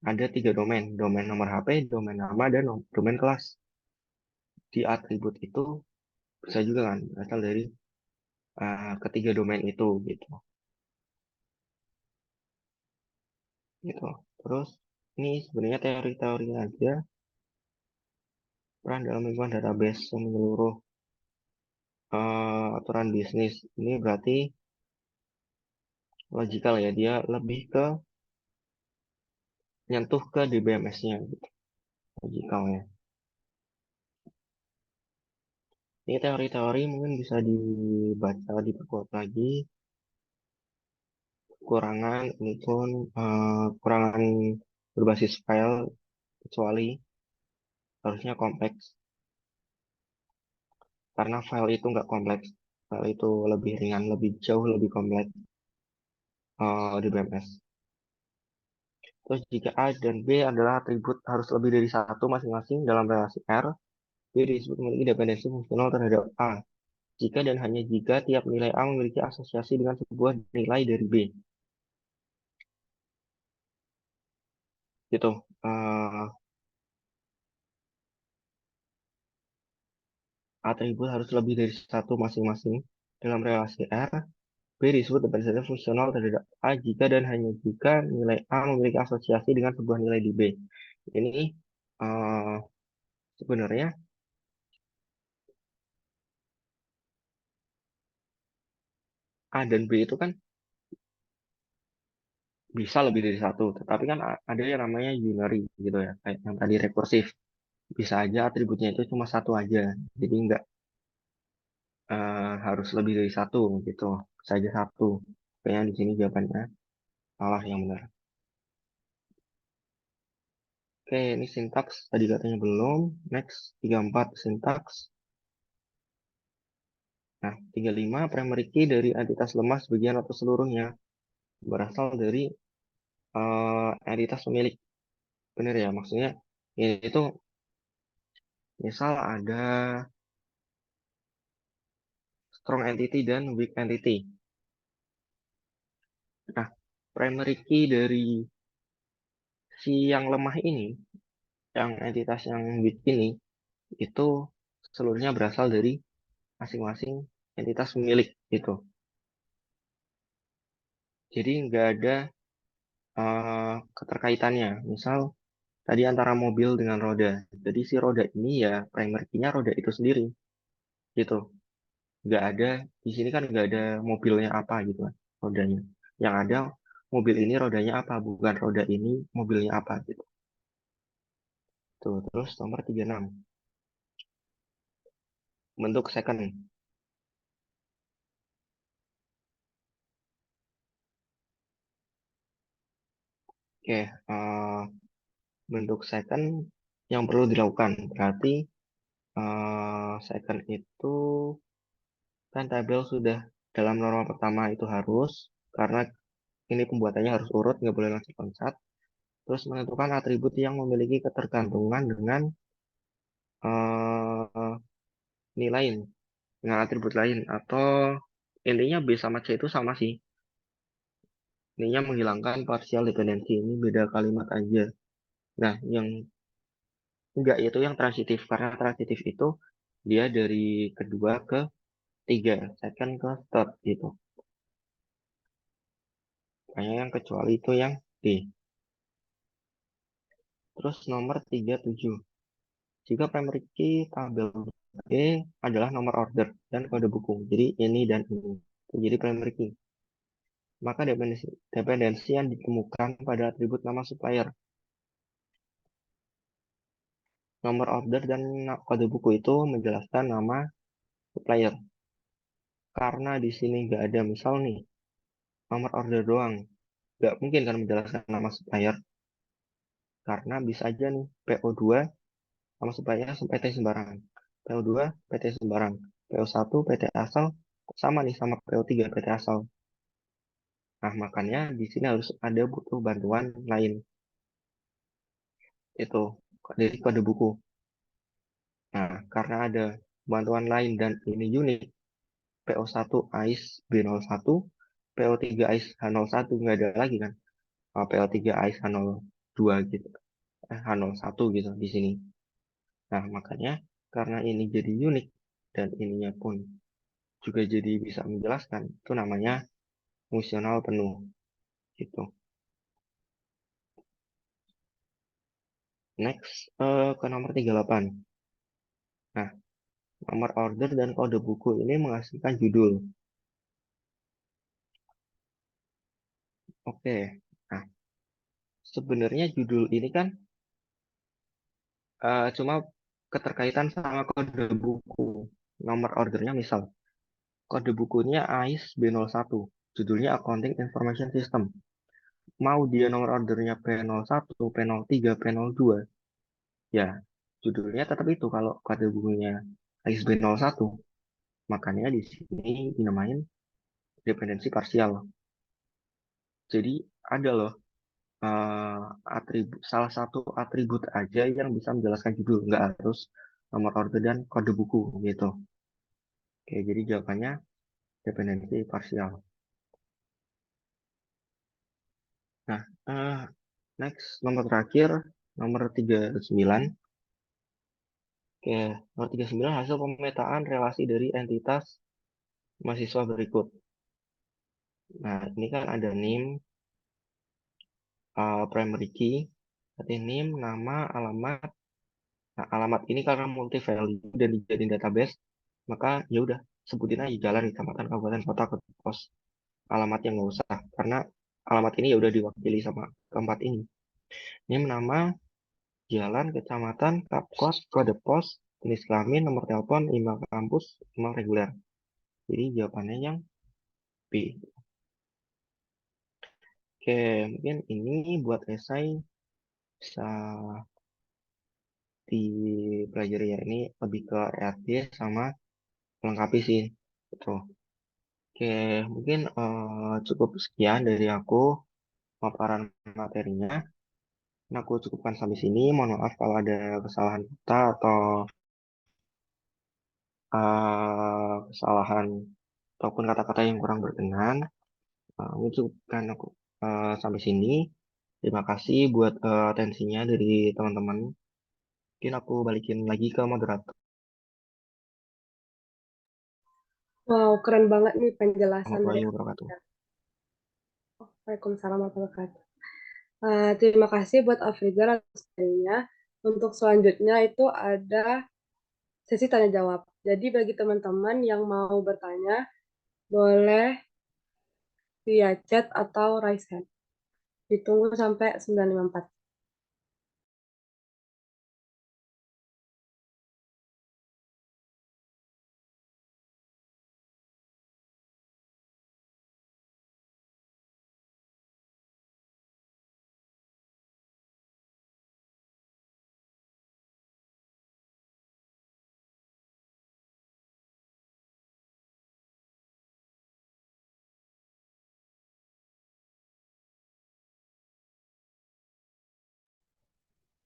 ada tiga domain, domain nomor HP, domain nama, dan domain kelas. Di atribut itu bisa juga kan berasal dari ketiga domain itu gitu. Gitu. Terus ini sebenarnya teori-teori aja peran dalam lingkungan database yang menyeluruh aturan bisnis. Ini berarti logikal ya, dia lebih ke nyentuh ke DBMS-nya gitu. Logikal ya. Ini teori-teori mungkin bisa dibaca, diperkuat lagi. Kekurangan ini pun kurangan berbasis file, kecuali harusnya kompleks. Karena file itu nggak kompleks. File itu lebih ringan, lebih jauh, lebih kompleks di BMS. Terus jika A dan B adalah atribut harus lebih dari satu masing-masing dalam relasi R, B disebut memiliki dependensi fungsional terhadap A. Jika dan hanya jika tiap nilai A memiliki asosiasi dengan sebuah nilai dari B. Gitu. Eh, Atribut harus lebih dari satu masing-masing dalam relasi R. B disebut dependensi fungsional terhadap A jika dan hanya jika nilai A memiliki asosiasi dengan sebuah nilai di B. Ini eh, sebenarnya A dan B itu kan bisa lebih dari satu, tetapi kan ada yang namanya unary gitu ya, kayak yang tadi rekursif. Bisa aja atributnya itu cuma satu aja, jadi nggak harus lebih dari satu gitu, bisa aja satu. Kayaknya di sini jawabannya salah yang benar. Oke, ini sintaks tadi katanya belum. Next, 34 sintaks. Nah, 35 primary key dari entitas lemah sebagian atau seluruhnya berasal dari entitas pemilik. Benar ya, maksudnya ini itu misal ada strong entity dan weak entity. Nah, primary key dari si yang lemah ini, yang entitas yang weak ini, itu seluruhnya berasal dari masing-masing entitas pemilik gitu. Jadi nggak ada keterkaitannya. Misal tadi antara mobil dengan roda. Jadi si roda ini ya primary key-nya roda itu sendiri gitu. Nggak ada di sini kan nggak ada mobilnya apa gitu kan rodanya. Yang ada mobil ini rodanya apa, bukan roda ini mobilnya apa gitu. Tuh, terus nomor 36 bentuk second. Oke, bentuk second yang perlu dilakukan. Berarti second itu kan tabel sudah dalam norma pertama itu harus, karena ini pembuatannya harus urut, nggak boleh langsung loncat. Terus menentukan atribut yang memiliki ketergantungan dengan eh, nilai dengan atribut lain, atau intinya B sama C itu sama sih. Intinya menghilangkan partial dependency, ini beda kalimat aja. Nah, yang enggak itu yang transitif, karena transitif itu dia dari kedua ke tiga, second ke third gitu. Makanya yang kecuali itu yang D. Terus nomor 37. Jika primary key tabel B adalah nomor order dan kode buku. Jadi ini dan ini. Jadi primary key. Maka dependensi yang ditemukan pada atribut nama supplier, nomor order dan kode buku itu menjelaskan nama supplier. Karena di sini nggak ada misal nih nomor order doang, nggak mungkin kan menjelaskan nama supplier. Karena bisa aja nih PO2 sama supplier PT sembarang, PO2 PT sembarang, PO1 PT asal sama nih sama PO3 PT asal. Nah, makanya di sini harus ada butuh bantuan lain, itu dari kode buku. Nah, karena ada bantuan lain dan ini unik, PO1 AIS B01, PO3 AIS H01, nggak ada lagi kan. PO3 AIS H02 gitu, H01 gitu di sini. Nah, makanya karena ini jadi unik dan ininya pun juga jadi bisa menjelaskan, itu namanya fungsional penuh gitu. Next, ke nomor 38. Nah, nomor order dan kode buku ini menghasilkan judul. Oke, nah sebenarnya judul ini kan cuma keterkaitan sama kode buku. Nomor ordernya misal, kode bukunya AIS B01, judulnya Accounting Information System. Mau dia nomor ordernya P01, P03, P02, ya judulnya tetap itu kalau kode bukunya AIS B01. Makanya di sini dinamain dependensi parsial. Jadi ada loh atribut, salah satu atribut aja yang bisa menjelaskan judul, nggak harus nomor order dan kode buku gitu. Oke, jadi jawabannya dependensi parsial. Nah, next nomor terakhir, nomor 39. Oke, nomor 39 hasil pemetaan relasi dari entitas mahasiswa berikut. Nah, ini kan ada name, primary key, berarti name, nama, alamat. Nah, alamat ini karena multi value dan dijadiin database, maka ya udah sebutin aja jalan, kecamatan, kabupaten, kota, ke pos. Alamatnya nggak usah, karena alamat ini ya udah diwakili sama keempat ini. Ini nama, jalan, kecamatan, kos, kode pos, jenis kelamin, nomor telepon, email kampus, email reguler. Jadi jawabannya yang B. Oke, mungkin ini buat esai bisa dipelajari ya. Ini lebih ke RD sama melengkapi sih. Betul. Oke, mungkin cukup sekian dari aku paparan materinya. Nah, aku cukupkan sampai sini. Mohon maaf kalau ada kesalahan kata atau kesalahan ataupun kata-kata yang kurang berkenan. Aku cukupkan aku sampai sini. Terima kasih buat atensinya dari teman-teman. Mungkin aku balikin lagi ke moderator. Wow, keren banget nih penjelasan dari Warahmatullahi wabarakatuh. Waalaikumsalam warahmatullahi wabarakatuh. Terima kasih buat Afrizal atas materinya. Untuk selanjutnya itu ada sesi tanya jawab. Jadi bagi teman-teman yang mau bertanya, boleh via chat atau raise hand. Ditunggu sampai 9.54.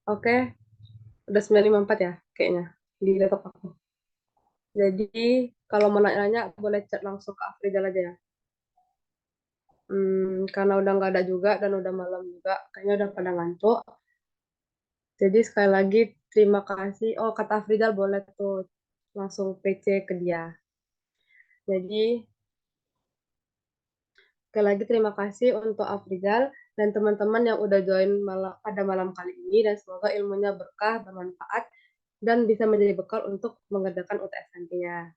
Oke, udah 9.54 ya kayaknya di laptop aku. Jadi kalau mau nanya-nanya boleh chat langsung ke Afrizal aja ya. Karena udah nggak ada juga dan udah malam juga, kayaknya udah pada ngantuk. Jadi sekali lagi terima kasih. Oh, kata Afrizal boleh tuh langsung PC ke dia. Jadi sekali lagi terima kasih untuk Afrizal dan teman-teman yang udah join pada malam kali ini dan semoga ilmunya berkah, bermanfaat dan bisa menjadi bekal untuk mengerjakan UTS nantinya.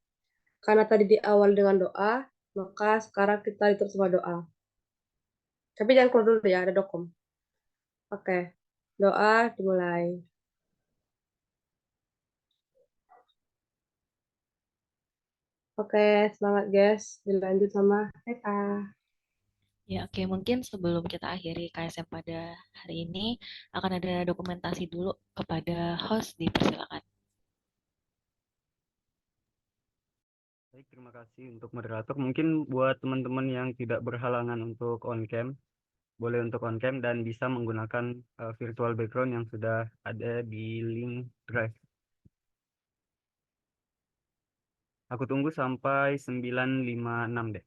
Karena tadi di awal dengan doa, maka sekarang kita ditutup sama doa. Tapi jangan keluar dulu ya, ada dokum. Oke, doa dimulai. Oke, semangat guys. Dilanjut sama Teta. Ya, oke. Mungkin sebelum kita akhiri KSM pada hari ini, akan ada dokumentasi dulu kepada host, dipersilakan. Baik, terima kasih untuk moderator. Mungkin buat teman-teman yang tidak berhalangan untuk on cam, boleh untuk on cam dan bisa menggunakan virtual background yang sudah ada di link Drive. Aku tunggu sampai 9.56 deh.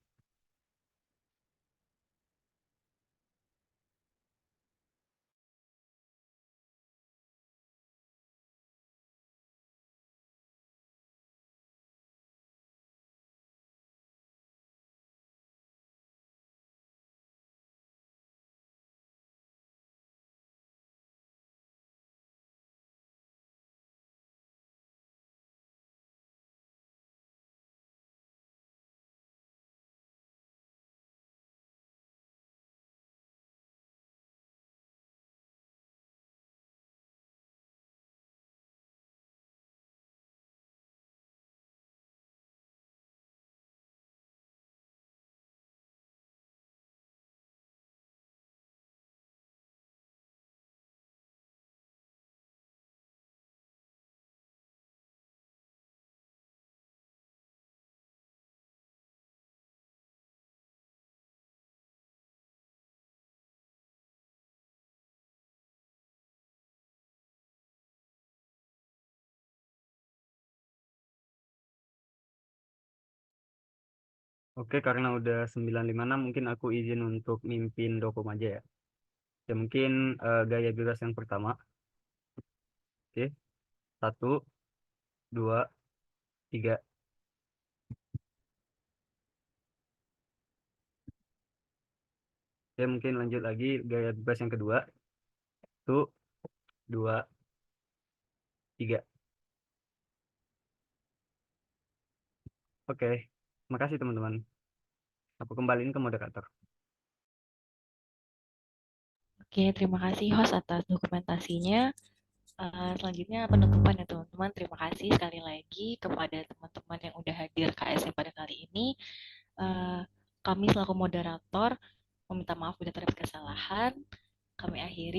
Oke, karena udah 9.56, mungkin aku izin untuk mimpin dokum aja ya. Ya mungkin gaya bebas yang pertama. Oke, 1, 2, 3. Oke, mungkin lanjut lagi gaya bebas yang kedua. 1, 2, 3. Oke, makasih teman-teman. Aku kembaliin ke moderator. Oke, terima kasih host atas dokumentasinya. Selanjutnya penutupan ya teman-teman. Terima kasih sekali lagi kepada teman-teman yang udah hadir KSM pada kali ini. Kami selaku moderator meminta maaf bila terdapat kesalahan. Kami akhiri.